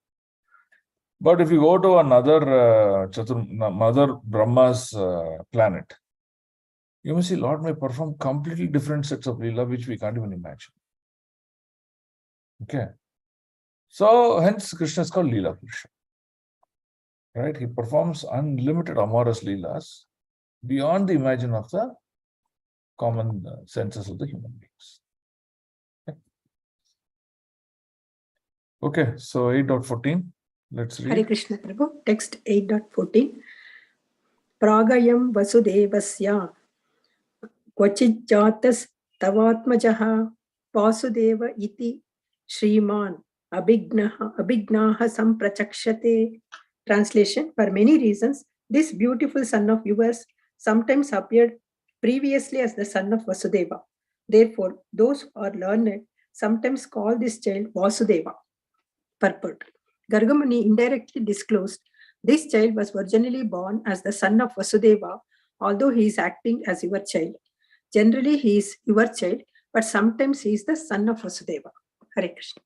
But if you go to another Mother Brahma's planet, you may see Lord may perform completely different sets of leela which we can't even imagine. Okay. So hence Krishna is called Leela Purusha. Right? He performs unlimited amorous leelas beyond the imagine of the common senses of the human beings. Okay, so 8.14. Let's read. Hare Krishna Prabhu. Text 8.14. Pragayam Vasudevasya Kvachijjatas Tavatmajaha Vasudeva iti Shriman Abhignaha Samprachakshate. Translation: for many reasons, this beautiful son of yours sometimes appeared previously as the son of Vasudeva. Therefore, those who are learned sometimes call this child Vasudeva. Purport: Gargamuni indirectly disclosed this child was originally born as the son of Vasudeva, although he is acting as your child. Generally, he is your child, but sometimes he is the son of Vasudeva. Hare Krishna.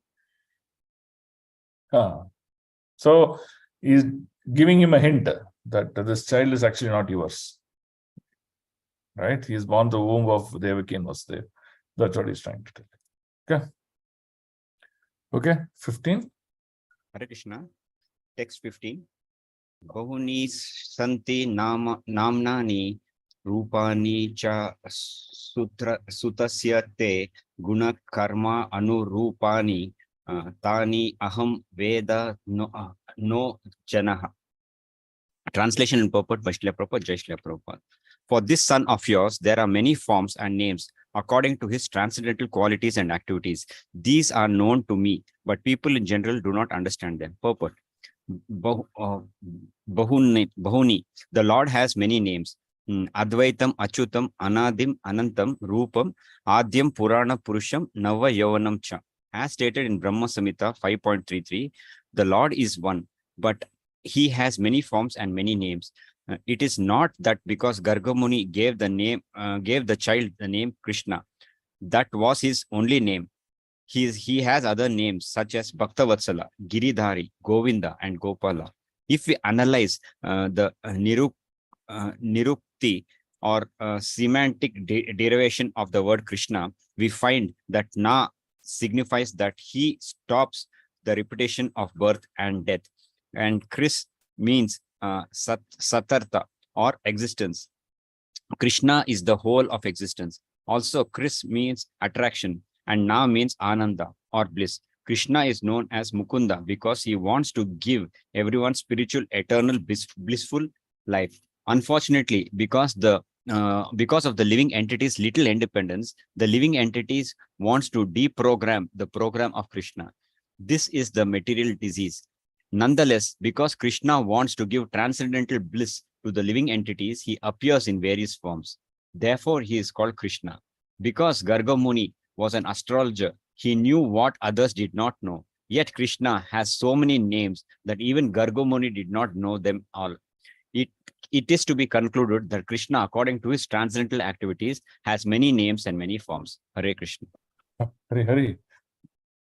So he's giving him a hint that this child is actually not yours. Right? He is born the womb of Devaki and Vasudeva. That's what he's trying to tell. Okay. Okay, 15. Hare Krishna. Text 15. Bahuni santi namnani rupani cha sutasya te guna karma anurupani tani aham veda no janaha. Translation and purport by Srila Prabhupada, Jai Srila Prabhupada. For this son of yours, there are many forms and names according to his transcendental qualities and activities. These are known to me, but people in general do not understand them. Purport. Bahuni. The Lord has many names. Advaitam, Achyutam, Anadim, Anantam, Rupam, Adyam, Purana, Purusham, Nava, Yavanam Cha. As stated in Brahma Samhita 5.33, the Lord is one, but he has many forms and many names. It is not that because Gargamuni gave the child the name Krishna, that was his only name. He has other names such as Bhaktavatsala, Giridhari, Govinda, and Gopala. If we analyze the nirukti or semantic derivation of the word Krishna, we find that Na signifies that he stops the repetition of birth and death, and Kris means satartha or existence. Krishna is the whole of existence. Also, Kris means attraction, and Na means Ananda or bliss. Krishna is known as Mukunda because he wants to give everyone spiritual, eternal, blissful life. Unfortunately, because of the living entity's little independence, the living entities wants to deprogram the program of Krishna. This is the material disease. Nonetheless, because Krishna wants to give transcendental bliss to the living entities, he appears in various forms. Therefore, he is called Krishna. Because Gargamuni was an astrologer, he knew what others did not know. Yet Krishna has so many names that even Gargamuni did not know them all. It is to be concluded that Krishna, according to his transcendental activities, has many names and many forms. Hare Krishna. Hare.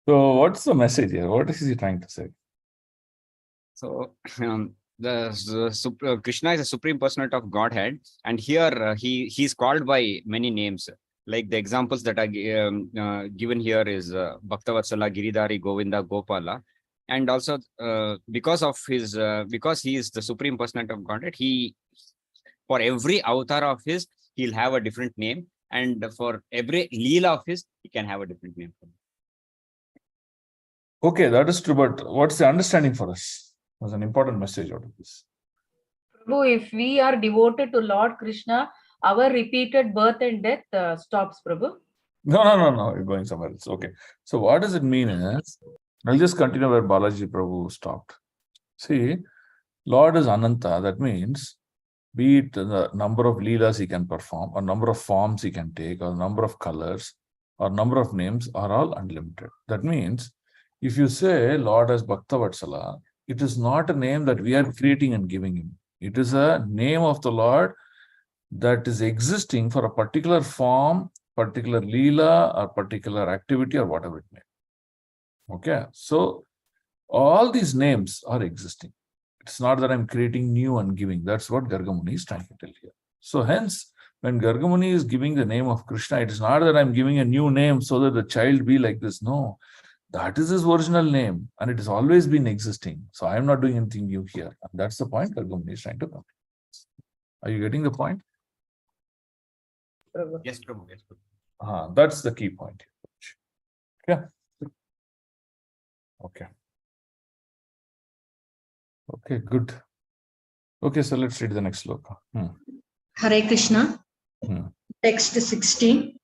So what's the message here? What is he trying to say? So Krishna is a supreme personality of Godhead, and here he's called by many names. Like the examples that are given here is Bhaktavatsala, Giridhari, Govinda, Gopala. And also because he is the supreme personality of Godhead, for every avatar of his, he'll have a different name. And for every Leela of his, he can have a different name. Okay, that is true, but what's the understanding for us? There's an important message out of this. Prabhu, if we are devoted to Lord Krishna, our repeated birth and death stops, Prabhu. No, you're going somewhere else. Okay. So what does it mean is, I'll just continue where Balaji Prabhu stopped. See, Lord is Ananta. That means, be it the number of leelas he can perform, or number of forms he can take, or number of colors, or number of names are all unlimited. That means, if you say Lord as Bhakta Vatsala, it is not a name that we are creating and giving him. It is a name of the Lord that is existing for a particular form, particular leela, or particular activity, or whatever it may be. Okay, so all these names are existing. It's not that I'm creating new and giving. That's what Gargamuni is trying to tell here. So hence, when Gargamuni is giving the name of Krishna, it is not that I'm giving a new name so that the child be like this. No, that is his original name, and it has always been existing. So I'm not doing anything new here. And that's the point Gargamuni is trying to come. Are you getting the point? Yes, Prabhu. Yes, Prabhu. That's the key point. Yeah. Okay. Okay, good. Okay, so let's read the next sloka. Hare Krishna. Text 16.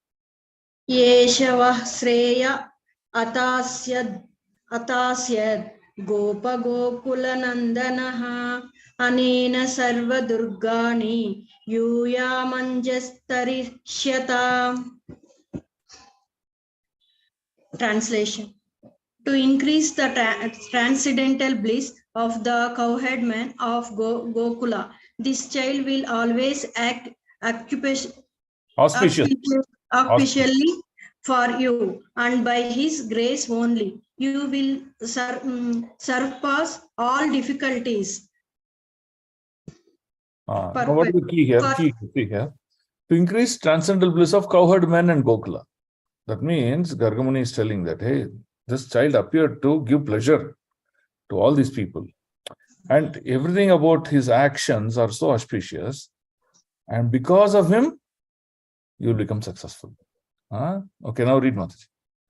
Yeshava Sreya Atasyad Gopa Gokula Nandanaha Anena Sarva Durgani Yuya Manjastarishyata. Translation. To increase the transcendental bliss of the cowherd man of Gokula, this child will always act auspiciously for you, and by his grace only, you will surpass all difficulties. What is the key here? Key here. To increase transcendental bliss of cowherd men and Gokula. That means Gargamuni is telling that, hey, this child appeared to give pleasure to all these people. And everything about his actions are so auspicious. And because of him, you will become successful. Okay, now read Mataji.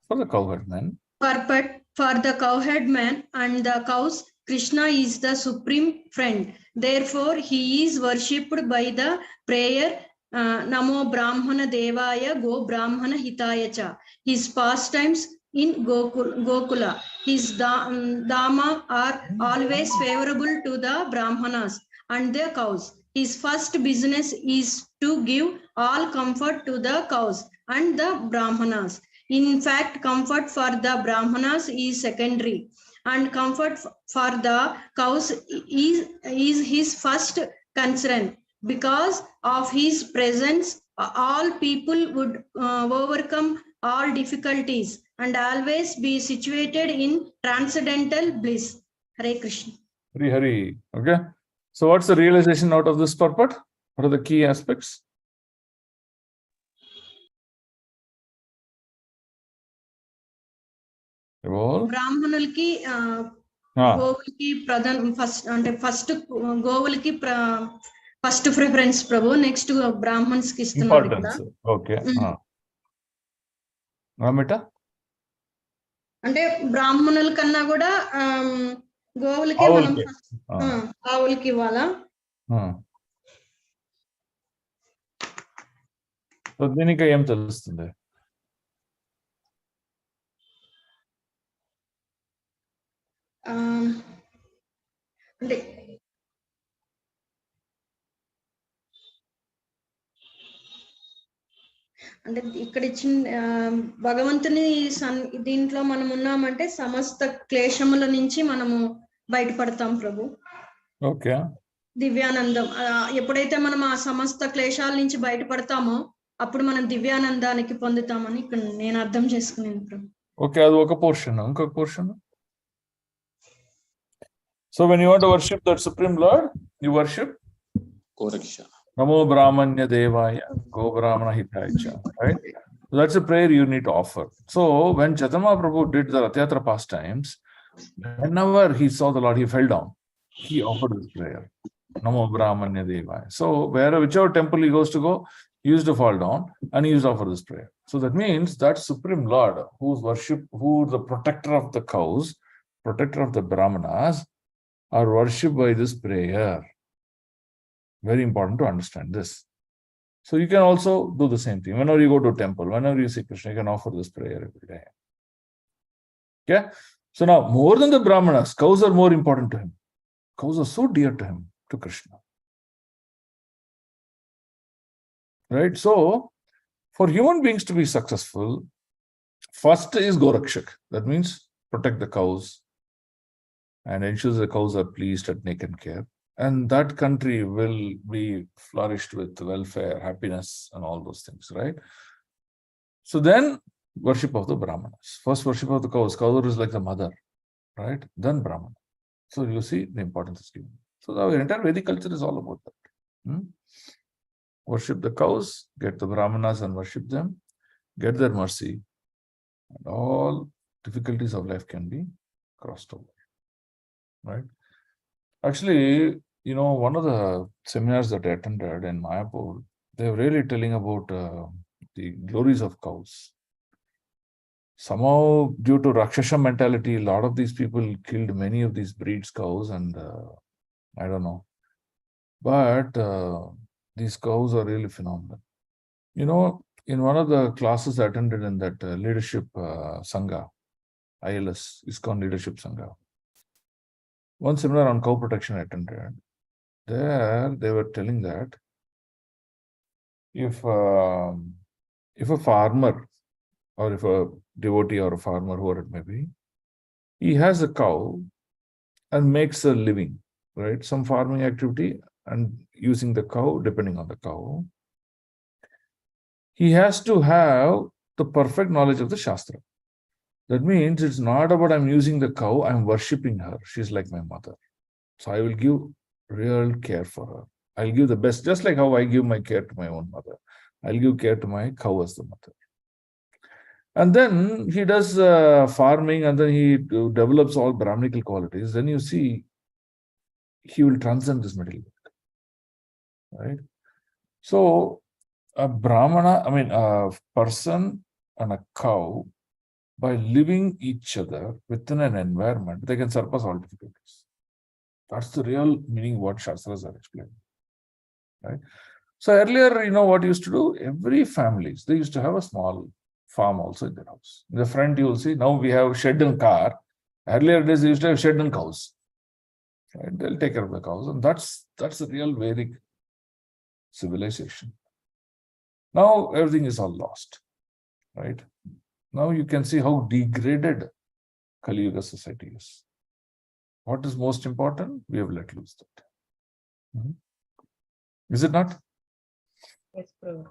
For the cowherd man. For the cowherd man and the cows, Krishna is the supreme friend. Therefore, he is worshipped by the prayer Namo Brahmana Devaya Go Brahmana Hitaya Cha. His pastimes in Gokula, his dhamma are always favorable to the Brahmanas and their cows. His first business is to give all comfort to the cows and the Brahmanas. In fact, comfort for the Brahmanas is secondary, and comfort for the cows is his first concern. Because of his presence, all people would overcome all difficulties and always be situated in transcendental bliss. Hare Krishna. Hari. Okay. So what's the realization out of this purport? What are the key aspects? బ్రాహ్మణులకి గోవులకి first గోవులకి first preference ప్రభు next Brahmans కి ఇస్తున్నారు ఇక్కడ. Okay. అంటే బ్రాహ్మణుల కన్నా కూడా గోవులకి మనం ఆవులకి ఇవ్వాలా? దీనికి ఏం తెలుస్తుంది? అంటే అంటే ఇక్కడ ఇచ్చిన భగవంతుని దీంట్లో మనం ఉన్నామంటే సమస్త క్లేశముల నుంచి మనము బయటపడతాం ప్రభు. ఓకే. దివ్యానందం ఎప్పుడైతే మనం ఆ సమస్త క్లేశాల నుంచి బయటపడతామో అప్పుడు మనం దివ్యానందానికి పొందుతామని ఇక్కడ నేను అర్థం చేసుకున్నాను ప్రభు. ఓకే, అది ఒక పోర్షన్. ఇంకొక portion. So when you want to worship that Supreme Lord, you worship Namo Brahmanya Devaya Go Brahmana Hitaya Cha. Right? So that's a prayer you need to offer. So when Chaitanya Prabhu did the Rath Yatra pastimes, whenever he saw the Lord, he fell down. He offered this prayer. Namo Brahmanya Devaya. So whichever temple he goes to go, He used to fall down and he used to offer this prayer. So that means that Supreme Lord, who the protector of the cows, protector of the Brahmanas, are worshipped by this prayer. Very important to understand this. So you can also do the same thing. Whenever you go to a temple, whenever you see Krishna, you can offer this prayer every day. Okay? So now, more than the Brahmanas, cows are more important to him. Cows are so dear to him, to Krishna. Right? So, for human beings to be successful, first is Gorakshak. That means protect the cows and ensure the cows are pleased and taken care. And that country will be flourished with welfare, happiness, and all those things, right? So then, worship of the Brahmanas. First, worship of the cows. Cow is like the mother, right? Then Brahmana. So you see the importance is given. So our entire Vedic culture is all about that. Worship the cows, get the Brahmanas and worship them, get their mercy, and all difficulties of life can be crossed over, right? Actually, one of the seminars that I attended in Mayapur, they were really telling about the glories of cows. Somehow, due to Rakshasa mentality, a lot of these people killed many of these breeds cows, and I don't know. But these cows are really phenomenal. In one of the classes I attended in that leadership Sangha, ILS, ISKCON Leadership Sangha, one seminar on cow protection I attended. There, they were telling that if a farmer or if a devotee or a farmer, whoever it may be, he has a cow and makes a living, right? Some farming activity and using the cow, depending on the cow, he has to have the perfect knowledge of the Shastra. That means it's not about I'm using the cow, I'm worshipping her. She's like my mother. So I will give real care for her. I'll give the best, just like how I give my care to my own mother. I'll give care to my cow as the mother. And then he does farming, and then he develops all Brahminical qualities. Then you see, he will transcend this material world, right? So a Brahmana, a person and a cow, by living each other within an environment, they can surpass all difficulties. That's the real meaning what Shastras are explaining, right? So earlier, what used to do? Every families, they used to have a small farm also in their house. In the front, you will see, now we have shed and car. Earlier days, they used to have shed and cows. Right? They'll take care of the cows. And that's the real Vedic civilization. Now, everything is all lost, right? Now you can see how degraded Kali Yuga society is. What is most important? We have let loose that. Is it not? Yes, Prabhu.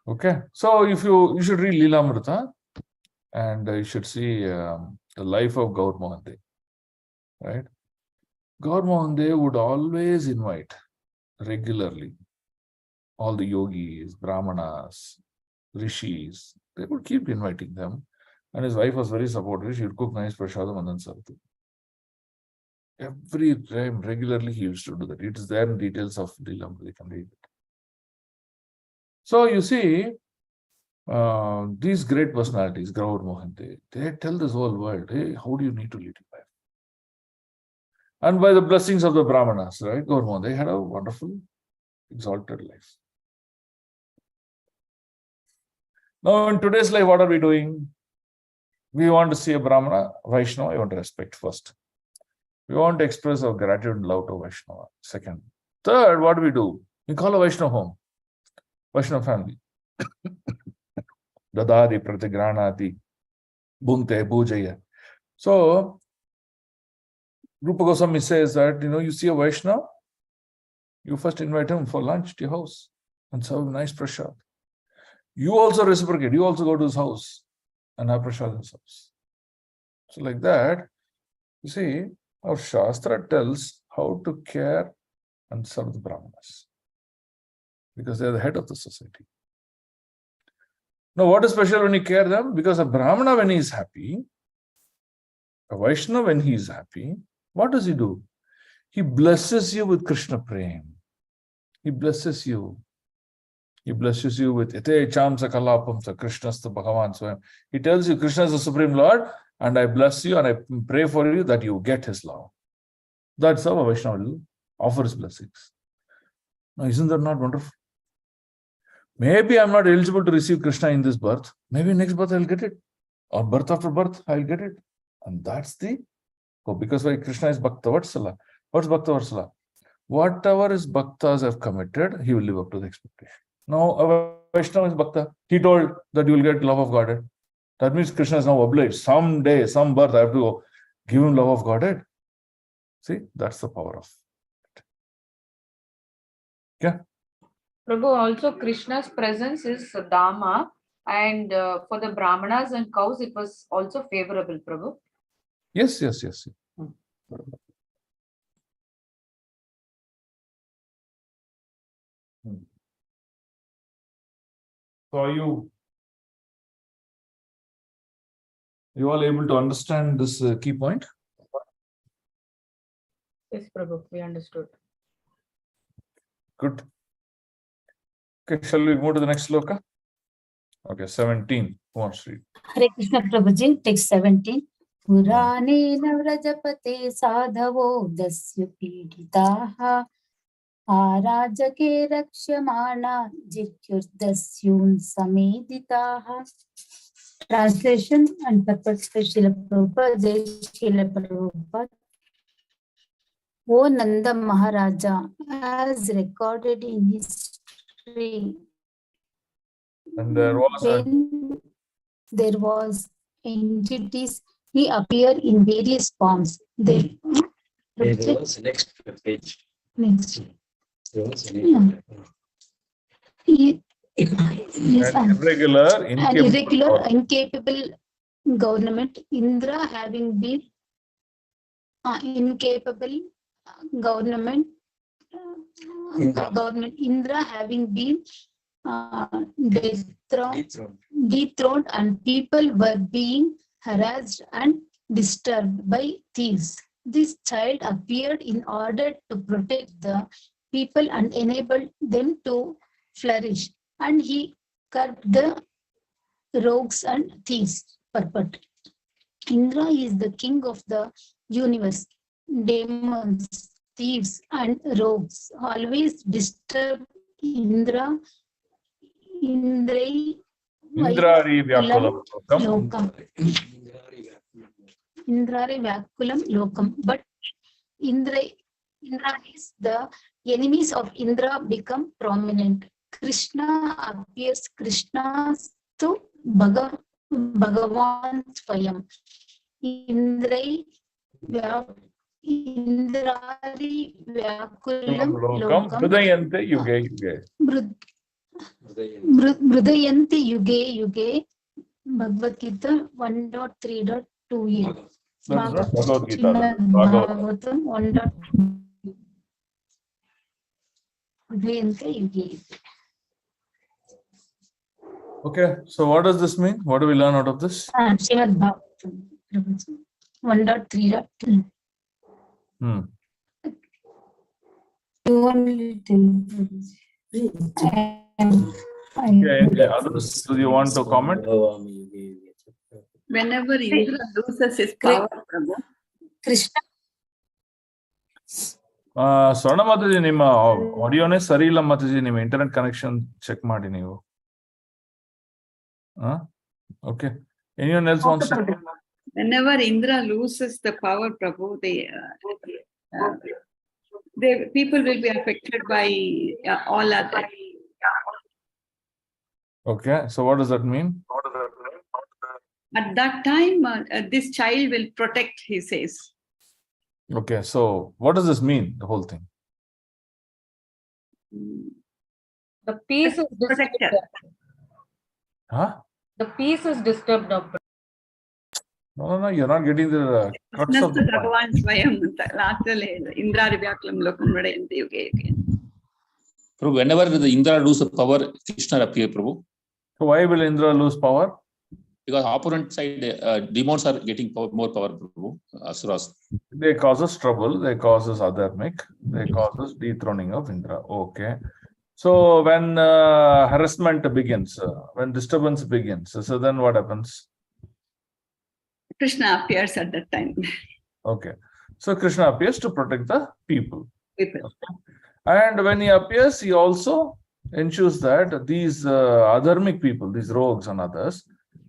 Okay. So if you should read Leelamrita, and you should see the life of Gaur Mohan Dev, right? Gaur Mohan Dev would always invite regularly all the yogis, brahmanas, rishis. They would keep inviting them. And his wife was very supportive. She would cook nice prasadam and then serve them. Every time, regularly, he used to do that. It is there in details of Leelamrita. You can read it. So you see, these great personalities, Gaur Mohan Dev, they tell this whole world, hey, how do you need to lead your life? And by the blessings of the Brahmanas, right, Gaur Mohan, they had a wonderful, exalted life. Now, in today's life, what are we doing? We want to see a Brahmana, Vaishnava, I want to respect first. We want to express our gratitude and love to Vaishnava. Second. Third, what do? We call a Vaishnava home, Vaishnava family. Dadadi, pratigranati, bhunte, bhujaya. So, Rupa Goswami says that, you see a Vaishnava, you first invite him for lunch to your house and serve him nice prasad. You also reciprocate. You also go to his house and have prasad in his house. So like that, you see, our Shastra tells how to care and serve the Brahmanas, because they are the head of the society. Now, what is special when you care them? Because a Brahmana, when he is happy, a Vaishnava, when he is happy, what does he do? He blesses you with Krishna Prem. He blesses you He blesses you with Ite Chamsa Kalapamsa, Krishna's Bhagavan Swayam. He tells you Krishna is the Supreme Lord, and I bless you and I pray for you that you get his love. That's how a Vaishnava will offer his blessings. Now, isn't that not wonderful? Maybe I'm not eligible to receive Krishna in this birth. Maybe next birth I'll get it. Or birth after birth, I'll get it. And that's the because why Krishna is Bhakta Vatsala. What's Bhakta Vatsala? Whatever his bhaktas have committed, he will live up to the expectation. Now, a Vaishnava is Bhakta. He told that you will get love of Godhead. That means Krishna is now obliged. Someday, some birth, I have to give him love of Godhead. See, that's the power of it. Yeah. Prabhu, also Krishna's presence is Dharma, and for the Brahmanas and cows, it was also favorable, Prabhu. Yes. So are you all able to understand this key point? Yes, Prabhu, we understood. Good. Okay, shall we move to the next sloka? Okay, 17. Who wants to read? Hare Krishna Prabhuji, text 17. Purane navrajapate sadhavo dasya piditaha arajake rakshamana jityurdasyun sameditaha. Translation and purpose by Srila Prabhupada, Jai Srila Prabhupada. O Nanda Maharaja, as recorded in history, And there was entities, he appeared in various forms. There was next page. Next. irregular, incapable government, Indra having been incapable government, Indra having been dethroned, and people were being harassed and disturbed by thieves. This child appeared in order to protect the people and enable them to flourish, and he curbed the rogues and thieves. Purport. Indra is the king of the universe. Demons, thieves, and rogues always disturb Indrari Vyakulam Lokam. Indrari Vyakulam Lokam. But Indra is the enemies of Indra become prominent. Krishna appears. Krishna to Bhagavan Swayam. Indrari Vyakulam Lokam. Hrudayante Yuge Yuge. Hrudayante Yuge Yuge. Bhagavad Gita 1.3.2a. That's not Bhagavad Gita. Bhagavatam 1.2. Hrudayante Yuge. Okay, so what does this mean? What do we learn out of this? Srimad Bhagavatam 1.3.2. Others, do you want to comment? Whenever Indra loses his power, Prabhu, Krishna. Swarna Mataji, ನಿಮ್ಮ ಆಡಿಯೋನೇ ಸರಿ ಇಲ್ಲ ಮಾತಾಜಿ, ನಿಮ್ಮ internet connection check ಮಾಡಿ ನೀವು. Okay. Anyone else wants to? Whenever Indra loses the power, Prabhu, people will be affected by all other. Okay, so what does that mean? At that time, this child will protect, he says. Okay, so what does this mean, the whole thing? The peace is Protector. Huh? The peace is disturbed now. No, you're not getting the crux of the point. Bhagavan Swayam, Indrari Vyakulam Lokam Hrudayante Yuge Yuge. Prabhu, whenever the Indra loses power, Krishna appears, Prabhu. So why will Indra lose power? Because opponent side demons are getting more power, Prabhu. Asuras. They causes trouble. They causes adharmic. They causes dethroning of Indra. Okay. So when harassment begins, when disturbance begins, so then what happens? Krishna appears at that time. Okay. So Krishna appears to protect the people. People. Okay. And when he appears, he also ensures that these adharmic people, these rogues and others,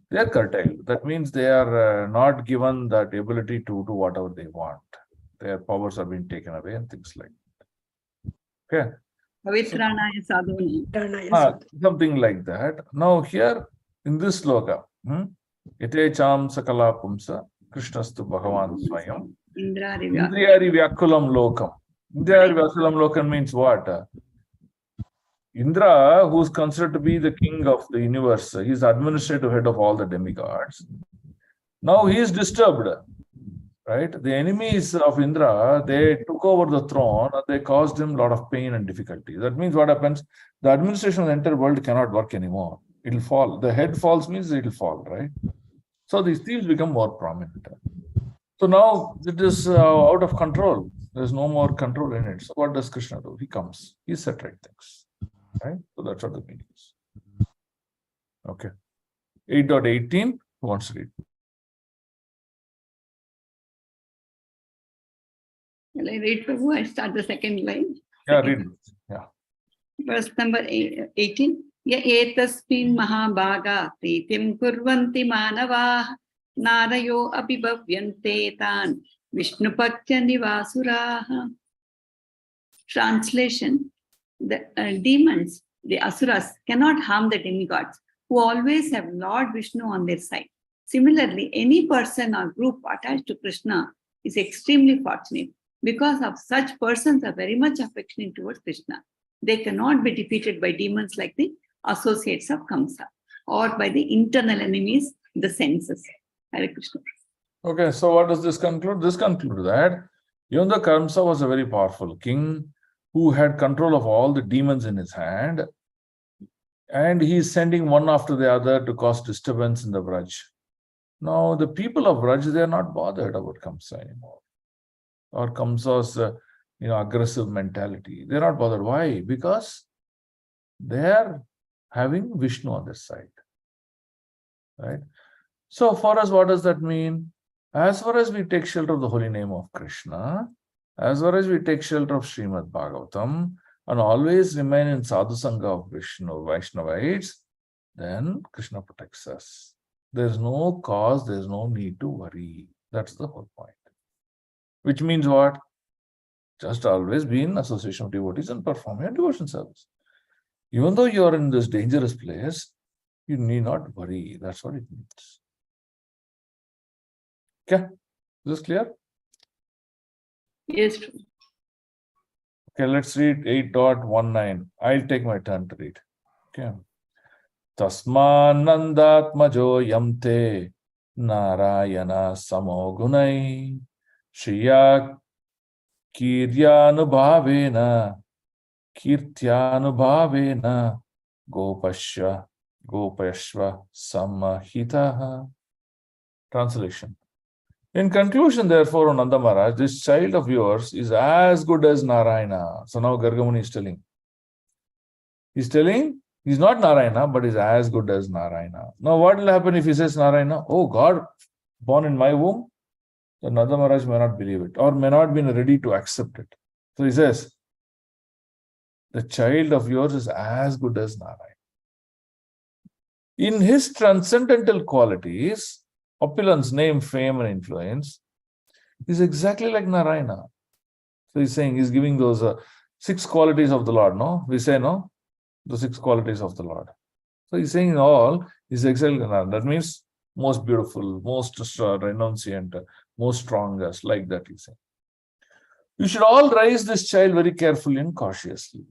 they are curtailed. That means they are not given that ability to do whatever they want. Their powers are being taken away and things like that. Okay. Pavitranaya sadhuni. Something like that. Now here in this sloka, Yatecham sakala pumsa Krishnastu Bhagavan Swayam Indriyari Vyakulam Lokam. Indriyari Vyakulam Lokam means what? Indra, who is considered to be the king of the universe, he is administrative head of all the demigods. Now he is disturbed, right? The enemies of Indra, they took over the throne and they caused him a lot of pain and difficulty. That means what happens? The administration of the entire world cannot work anymore. It will fall. The head falls means it will fall, right? So these thieves become more prominent. So now it is out of control. There's no more control in it. So what does Krishna do? He comes. He set right things. Right? So that's what the meaning is. Okay. 8.18. Who wants to read? Will I read, Prabhu? I start the second line. Yeah, read it. Yeah. Verse number 18. Ya etasmin mahabhaga pritim kurvanti manavaah narayo abhibhavyante tan vishnupatya nivasuraah. Translation. The demons, the asuras, cannot harm the demigods who always have Lord Vishnu on their side. Similarly, any person or group attached to Krishna is extremely fortunate because of such persons are very much affectionate towards Krishna. They cannot be defeated by demons like the associates of Kamsa or by the internal enemies, the senses. Hare Krishna. Okay, so what does this conclude? This concludes that even though Kamsa was a very powerful king who had control of all the demons in his hand, and he is sending one after the other to cause disturbance in the Vraj. Now, the people of Vraj, they are not bothered about Kamsa anymore, or Kamsa's aggressive mentality. They're not bothered. Why? Because they are having Vishnu on their side. Right? So for us, what does that mean? As far as we take shelter of the holy name of Krishna, as far as we take shelter of Srimad Bhagavatam, and always remain in sadhu sangha of Vaishnavites, then Krishna protects us. There's no cause, there's no need to worry. That's the whole point. Which means what? Just always be in association of devotees and perform your devotion service. Even though you are in this dangerous place, you need not worry. That's what it means. Okay? Is this clear? Yes. Okay, let's read 8.19. I'll take my turn to read. Okay. Tasmanandatmajo yamte narayana samogunai shriya kiryanubhavena kirtyanubhavena gopashva samahitaha. Translation. In conclusion, therefore, O Nanda Maharaj, this child of yours is as good as Narayana. So now Gargamuni is telling. He's telling he's not Narayana, but is as good as Narayana. Now, what will happen if he says Narayana? Oh, God born in my womb? The Nanda Maharaj may not believe it or may not be ready to accept it. So he says, the child of yours is as good as Narayana. In his transcendental qualities, opulence, name, fame, and influence, is exactly like Narayana. So he's saying, he's giving those 6 qualities of the Lord, no? We say, no? The 6 qualities of the Lord. So he's saying all is exactly like Narayana. That means most beautiful, most renunciant, most strongest, like that he's saying. You should all raise this child very carefully and cautiously.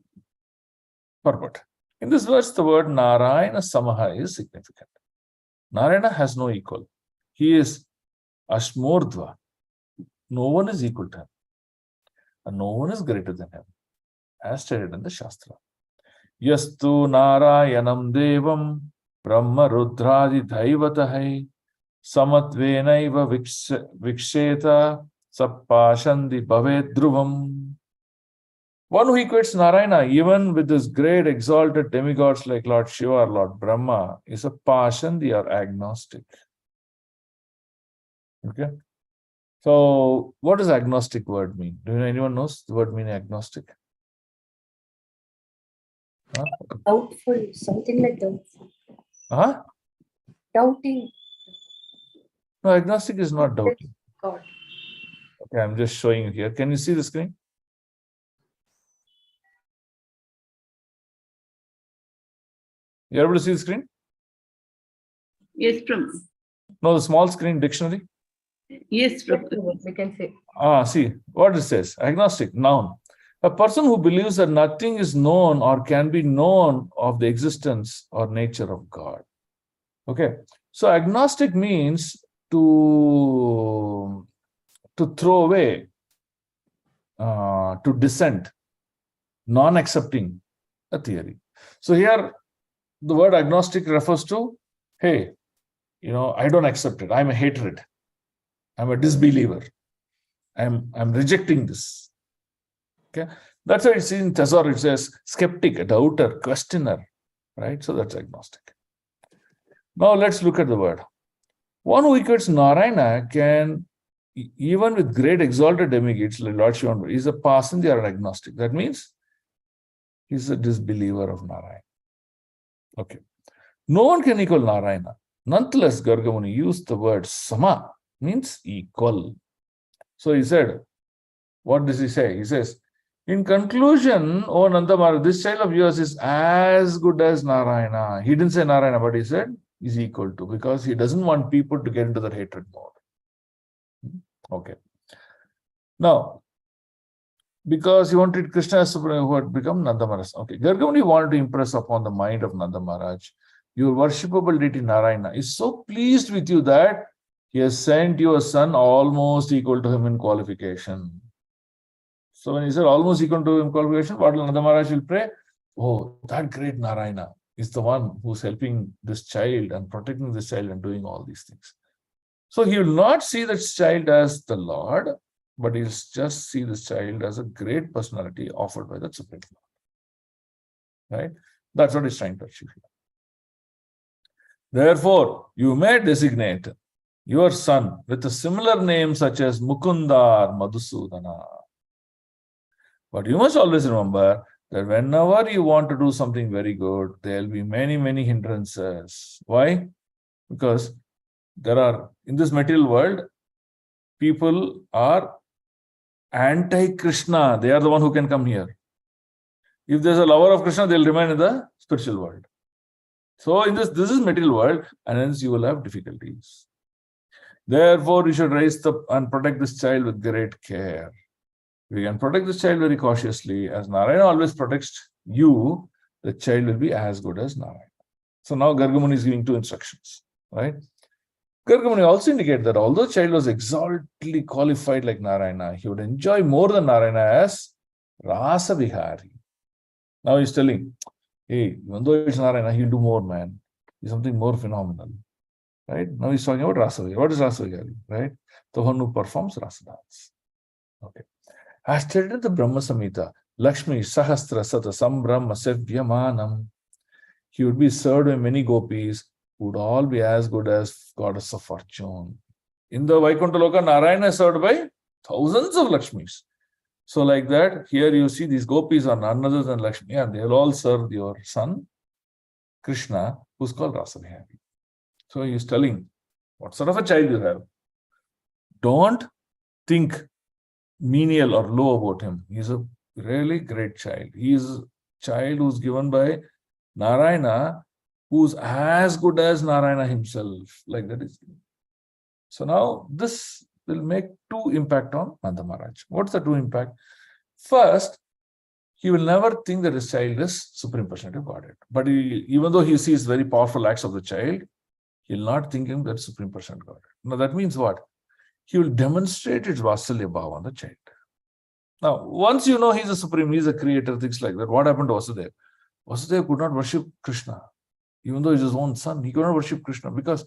Purport. In this verse, the word Narayana Samaha is significant. Narayana has no equal. He is Ashmordva. No one is equal to him. And no one is greater than him. As stated in the Shastra. Yastu Narayanam Devam Brahma Rudradi Daivatahai Samatvenaiva Viksheta Sappashandi Bhavedruvam. One who equates Narayana even with his great exalted demigods like Lord Shiva or Lord Brahma is a Pashandi or agnostic. Okay. So what does agnostic word mean? Do anyone knows the word meaning agnostic? Huh? Doubtful, something like doubtful. Huh? Doubting No, agnostic is not doubting. God. Okay, I'm just showing you here. Can you see the screen? You're able to see the screen? Yes, Prabhu. No, the small screen dictionary. Yes, Prabhu. We can say. See what it says. Agnostic, noun. A person who believes that nothing is known or can be known of the existence or nature of God. Okay. So agnostic means to throw away, to dissent, non-accepting a theory. So here, the word agnostic refers to, hey, I don't accept it. I'm a hatred. I'm a disbeliever. I'm rejecting this. Okay, that's why it's in Thesor. It says skeptic, a doubter, questioner, right? So that's agnostic. Now let's look at the word. One who equates Narayana can, even with great exalted demigods like Lord Shiva, is a Pasandi or an agnostic. That means he's a disbeliever of Narayana. Okay. No one can equal Narayana. Nonetheless, Gargamuni used the word sama, means equal. So he said, what does he say? He says, in conclusion, oh Nanda Maharaj, this child of yours is as good as Narayana. He didn't say Narayana, but he said is equal to, because he doesn't want people to get into that hatred mode. Okay. Now, because he wanted Krishna as Supreme, who had become Nanda Maharaj. Okay. Gargamuni wanted to impress upon the mind of Nanda Maharaj, your worshipable deity Narayana is so pleased with you that he has sent you a son almost equal to him in qualification. So when he said almost equal to him in qualification, what Nanda Maharaj will pray? Oh, that great Narayana is the one who's helping this child and protecting this child and doing all these things. So he will not see this child as the Lord, but he'll just see this child as a great personality offered by the Supreme Lord. Right? That's what he's trying to achieve here. Therefore, you may designate your son with a similar name such as Mukunda or Madhusudana. But you must always remember that whenever you want to do something very good, there will be many, many hindrances. Why? Because there are, in this material world, people are anti-Krishna. They are the one who can come here. If there's a lover of Krishna, they'll remain in the spiritual world. So in this is material world, and hence you will have difficulties. Therefore, you should raise and protect this child with great care. We can protect this child very cautiously. As Narayana always protects you, the child will be as good as Narayana. So now Gargamuni is giving two instructions, right? Gargamuni also indicated that although child was exaltedly qualified like Narayana, he would enjoy more than Narayana as Rasa Vihari. Now he's telling, hey, even though it's Narayana, he'll do more, man. He's something more phenomenal. Right? Now he's talking about Rasa Vihari. What is Rasa Vihari? Right? The one who performs Rasa dance. Okay. As stated in the Brahma Samhita, Lakshmi Sahasra Sata Sambrahma Sevyamanam. He would be served by many gopis who would all be as good as goddess of fortune. In the Vaikuntha Loka, Narayana is served by thousands of Lakshmis. So like that, here you see these gopis are none other than Lakshmi, and they'll all serve your son, Krishna, who's called Rasa Vihari. So he's telling, what sort of a child you have? Don't think menial or low about him. He's a really great child. He is a child who's given by Narayana, who's as good as Narayana himself. Like that is. So now this will make two impact on Nanda Maharaj. What's the two impact? First, he will never think that his child is Supreme Personality of Godhead. But even though he sees very powerful acts of the child, he will not think him that Supreme Personality of Godhead. Now that means what? He will demonstrate its Vasalya Bhava on the child. Now, once you know he's a Supreme, he's a creator, things like that, what happened to Vasudeva? Vasudeva could not worship Krishna. Even though he's his own son, he could not worship Krishna because,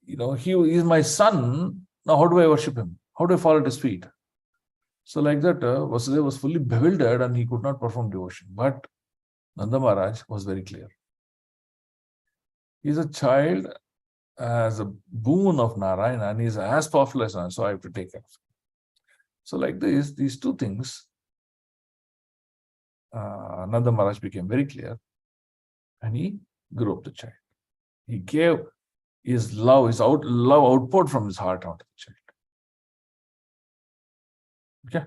he is my son. Now, how do I worship him? How do I fall at his feet? So like that, Vasudeva was fully bewildered and he could not perform devotion. But Nanda Maharaj was very clear. He's a child as a boon of Narayana and he's as powerful as Narayana, so I have to take care of him. So like this, these two things, Nanda Maharaj became very clear and he grew up the child. He gave his love, love outpoured from his heart onto the child. Okay.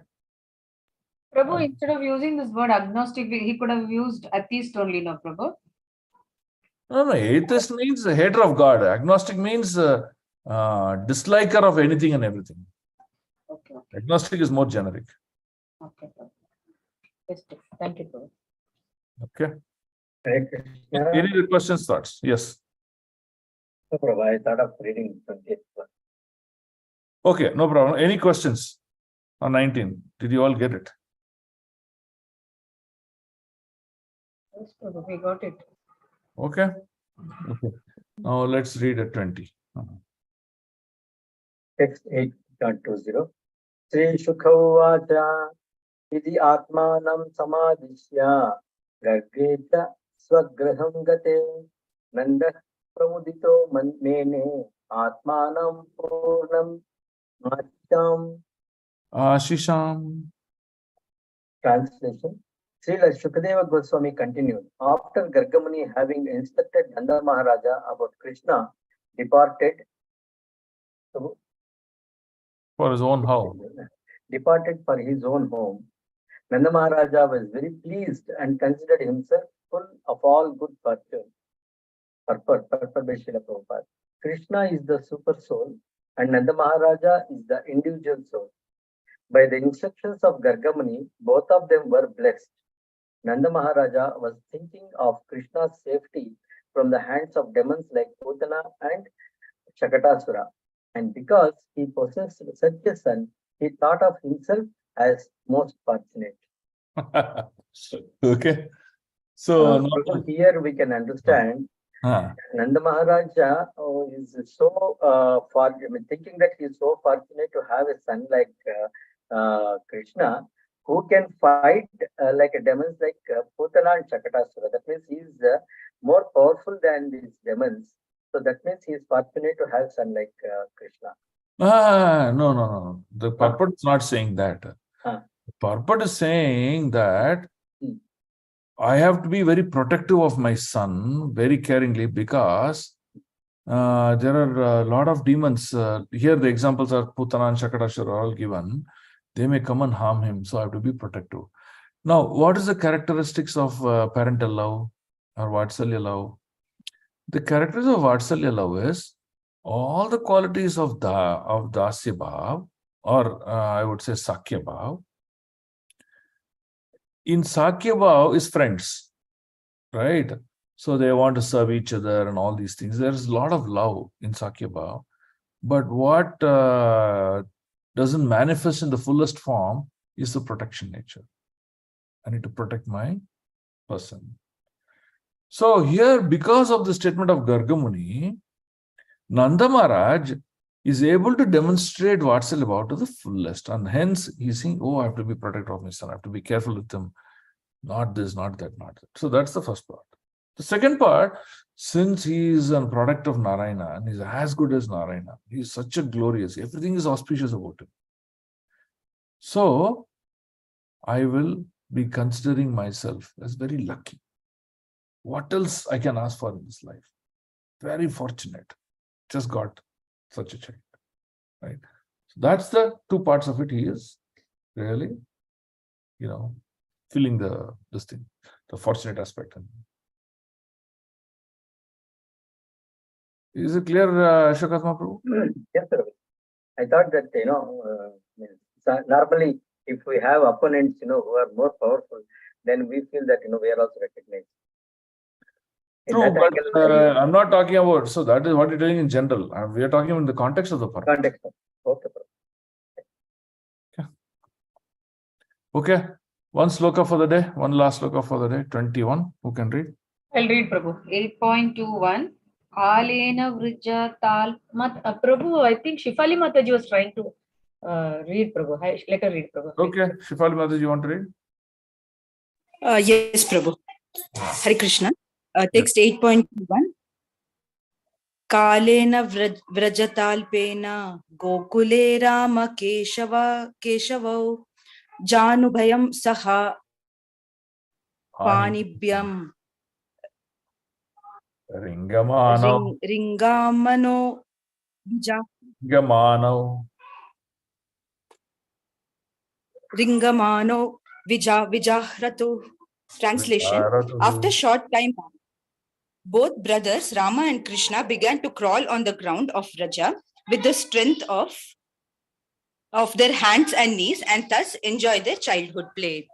Prabhu, instead of using this word agnostic, he could have used atheist only, no, Prabhu? No, atheist means a hater of God. Agnostic means disliker of anything and everything. Okay. Agnostic is more generic. Okay. Yes, thank you, Prabhu. Okay. Any questions, thoughts? Yes. No problem. I thought of reading 20th one. Okay, no problem. Any questions on 19? Did you all get it? Yes, Prabhu, we got it. Okay. Okay. Now let's read at 20. Text 8.20. Sri Shukha Idi Atmanam Samadishya Gargeta Swagraham Gate Nanda Pramudito Mene Atmanam Purnam Ashisham. Translation. Srila Shukadeva Goswami continued. After Gargamuni having instructed Nanda Maharaja about Krishna, departed for his own home. Departed for his own home. Nanda Maharaja was very pleased and considered himself full of all good fortune. Purport by Srila Prabhupada. Krishna is the super soul and Nanda Maharaja is the individual soul. By the instructions of Gargamuni, both of them were blessed. Nanda Maharaja was thinking of Krishna's safety from the hands of demons like Putana and Shakatasura. And because he possessed such a son, he thought of himself as most fortunate. Okay. So here we can understand Nanda Maharaja is so thinking that he is so fortunate to have a son like Krishna, who can fight like demons like Putana and Shakatasura. That means he is more powerful than these demons. So that means he is fortunate to have son like Krishna. No. The purport is not saying that. The purport is saying that I have to be very protective of my son, very caringly, because there are a lot of demons. Here the examples are Putana and Shakatasura are all given. They may come and harm him, so I have to be protective. Now, what is the characteristics of parental love or Vatsalya love? The characteristics of Vatsalya love is all the qualities of Dasya Bhav, or I would say Sakya Bhav. In Sakya Bhav is friends, right? So they want to serve each other and all these things. There's a lot of love in Sakya Bhav. But what doesn't manifest in the fullest form is the protection nature. I need to protect my person. So here, because of the statement of Gargamuni, Nanda Maharaj is able to demonstrate Vatsalya Bhav to the fullest. And hence he's saying, oh, I have to be protective of my son. I have to be careful with him. Not this, not that, not that. So that's the first part. The second part, since he is a product of Narayana and he's as good as Narayana, he is such a glorious, everything is auspicious about him. So I will be considering myself as very lucky. What else I can ask for in this life? Very fortunate. Just got such a child, right? So that's the two parts of it. He is really, feeling this thing, the fortunate aspect. Is it clear, Shakatma Prabhu? Yes, sir. I thought that, normally if we have opponents, who are more powerful, then we feel that, we are also recognized. No, but I'm not talking about, so that is what you're doing in general. We are talking in the context of the purpose. Context. Okay. Okay. One sloka for the day, one last sloka for the day, 21. Who can read? I'll read, Prabhu. 8.21. Alena Vrija Tal Mat. Prabhu, I think Shifali Mataji was trying to Read, Prabhu. Let her read, Prabhu. Okay, Shifali Mataji, you want to read? Yes, Prabhu. Hare Krishna. Text 8.1. Kalena vrajatalpena gokule rama keshava janubhayam saha panibhyam Ringamano. ringamano vijahratu. Translation. After short time, both brothers Rama and Krishna began to crawl on the ground of Vraja with the strength of their hands and knees, and thus enjoy their childhood play.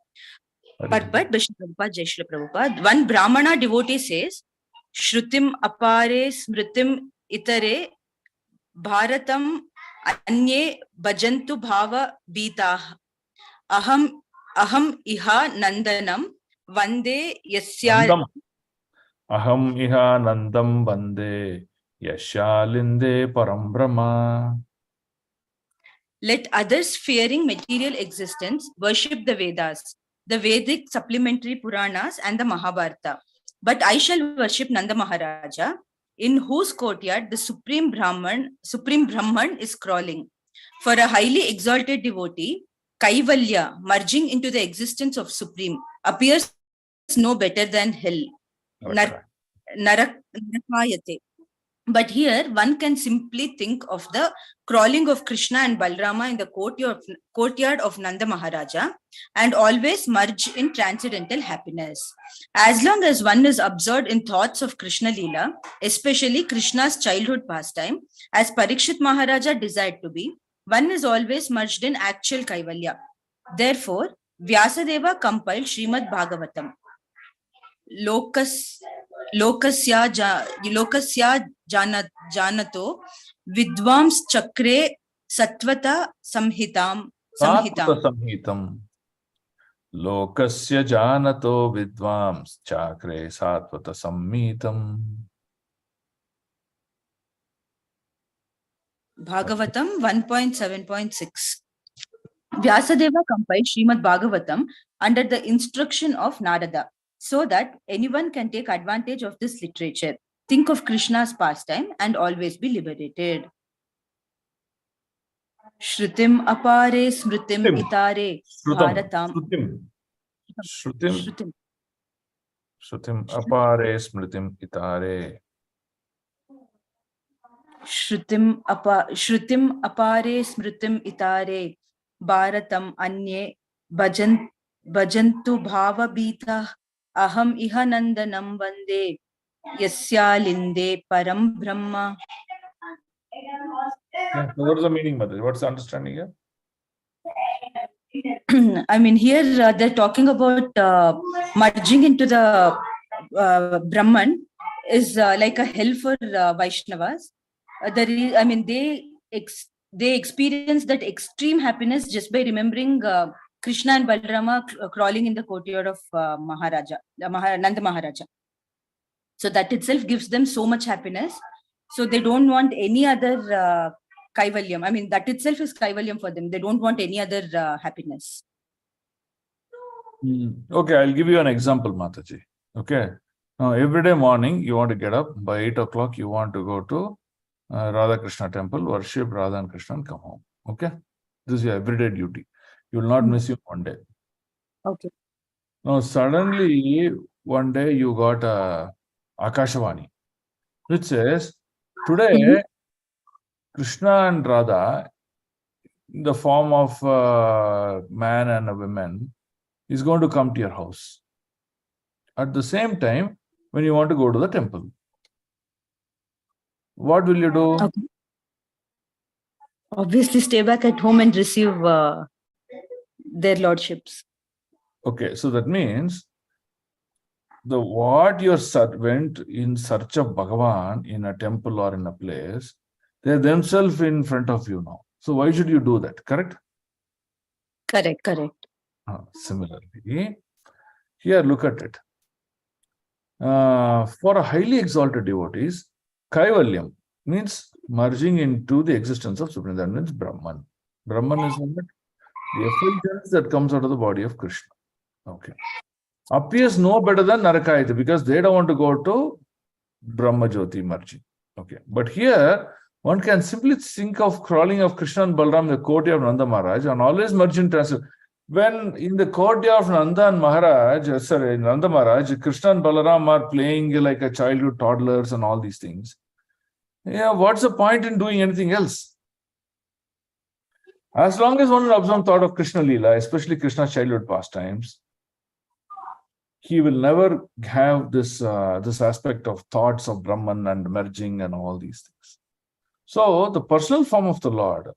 Purport by Srila Prabhupada, Jai Srila Prabhupada. One Brahmana devotee says, Shrutim apare smritim itare bharatam anye bhajantu bhava bita aham iha nandanam vande yasyal. Aham iha nandam vande yashalinde param brahma. Let others fearing material existence worship the Vedas, the Vedic supplementary Puranas and the Mahabharata. But I shall worship Nanda Maharaja, in whose courtyard the Supreme Brahman is crawling. For a highly exalted devotee, Kaivalya, merging into the existence of Supreme, appears no better than hell. Narakayate. But here one can simply think of the crawling of Krishna and Balrama in the courtyard of Nanda Maharaja and always merge in transcendental happiness. As long as one is absorbed in thoughts of Krishna Leela, especially Krishna's childhood pastime, as Parikshit Maharaja desired to be, one is always merged in actual Kaivalya. Therefore, Vyasadeva compiled Srimad Bhagavatam. Lokasya janato vidvams chakre satvata samhitam. Lokasya janato vidvams chakre satvata samhitam. Bhagavatam 1.7.6. Vyasadeva compiled Srimad Bhagavatam under the instruction of Narada, so that anyone can take advantage of this literature, think of Krishna's pastime, and always be liberated. Shrutim apare smritim itare bharatam. Shrutim apare smritim itare. Shrutim apare smritim itare bharatam anye bhajantu bhava bita aham iha nandanam vande yasyalinde param brahma. Yeah, so what is the meaning, Mother? What's the understanding here? I mean, here they're talking about merging into the Brahman is like a hell for Vaishnavas. They experience that extreme happiness just by remembering Krishna and Balrama crawling in the courtyard of Nanda Maharaja. So that itself gives them so much happiness. So they don't want any other Kaivalyam. I mean, that itself is Kaivalyam for them. They don't want any other happiness. Okay, I'll give you an example, Mataji. Okay. Now, every day morning, you want to get up. By 8 o'clock, you want to go to Radha Krishna temple, worship Radha and Krishna and come home. Okay. This is your everyday duty. You will not miss you one day. Okay. Now, suddenly, one day you got a Akashavani, which says, today, Krishna and Radha, in the form of a man and a woman, is going to come to your house. At the same time, when you want to go to the temple, what will you do? Okay. Obviously, stay back at home and receive their lordships. Okay, so that means what your went in search of Bhagavan in a temple or in a place, they're themselves in front of you now. So why should you do that? Correct? Correct. Similarly, here look at it. For a highly exalted devotees, Kaivalyam, Means merging into the existence of Supreme. That means Brahman. For a Brahmana, Kaivalyam means merging into the existence of Supreme. That means Brahman. For a highly exalted devotees, Kaivalyam means merging into the existence of Supreme. That means Brahman. For a highly exalted devotees, Kaivalyam means merging into the existence of Brahman is what? The effulgence that comes out of the body of Krishna. Okay. Appears no better than Narakayati because they don't want to go to Brahma Jyoti merging. Okay. But here, one can simply think of crawling of Krishna and Balaram in the courtyard of Nanda Maharaj and always merge in transit. When in the courtyard of Nanda and Nanda Maharaj, Krishna and Balaram are playing like a childhood toddlers and all these things. Yeah, what's the point in doing anything else? As long as one observes thought of Krishna Leela, especially Krishna's childhood pastimes, he will never have this aspect of thoughts of Brahman and merging and all these things. So the personal form of the Lord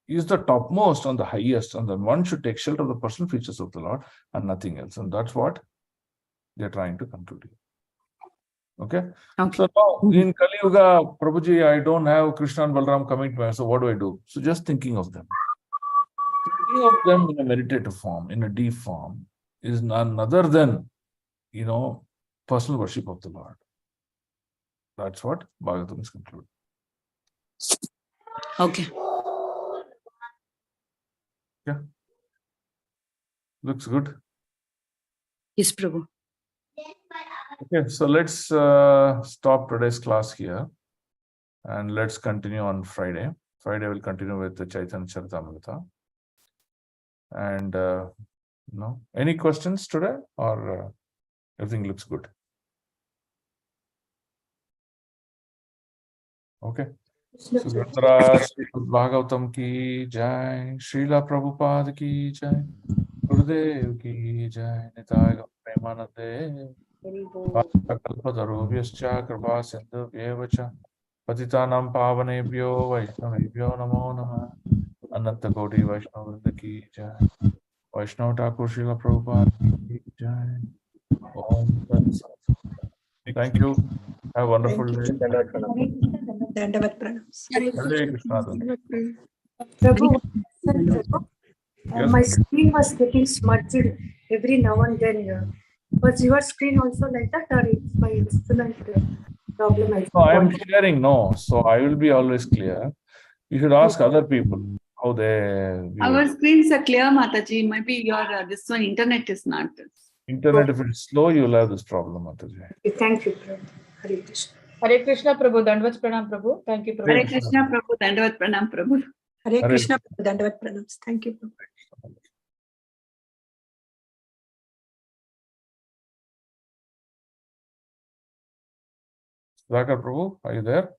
is the topmost and the highest, and then one should take shelter of the personal features of the Lord and nothing else. And that's what they're trying to conclude here. Okay? So now in Kali Yuga, Prabhuji, I don't have Krishna and Balaram coming to me. So what do I do? So just thinking of them. Thinking of them in a meditative form, in a deep form, is none other than, personal worship of the Lord. That's what Bhagavatam is concluding. Okay. Yeah. Looks good. Yes, Prabhu. Okay, so let's stop today's class here and let's continue on Friday. Friday we'll continue with the Chaitanya Charitamrita. And any questions today or everything looks good? Okay. Subrata Sri Bhagavatam ki jai, Srila Prabhupada ki jai, Gurudev ki jai, Nitai Premanande, Kalpatarubhyascha Kripa Sindhubhyev cha, Patitanam Pavanebhyo Vaishnavebhyo Namo Namah, Ananta Koti Vaishnavrinda ki jai, Vaishnava Thakur Srila Prabhupada ki jai. Om Tat Sat. Thank you. Have a wonderful day. Dandavat pranams. Hare Krishna. Prabhu, Yes. my screen was getting smudged every now and then. Was your screen also like that, or it's my instrument problem? No, I am sharing, so I will be always clear. You should ask other people how they view Our it. screens are clear, Mataji. Maybe your this one internet is not. Internet, if it's slow, you'll have this problem, Mataji. Thank you, Prabhu. Hare Krishna. Hare Krishna, Prabhu. Dandavats Pranam, Prabhu. Thank you, Prabhu. Hare Krishna, Prabhu. Dandavat Pranam, Prabhu. Hare Krishna, Dandavat pranams. Thank you, Prabhu. Dhakar Prabhu, are you there?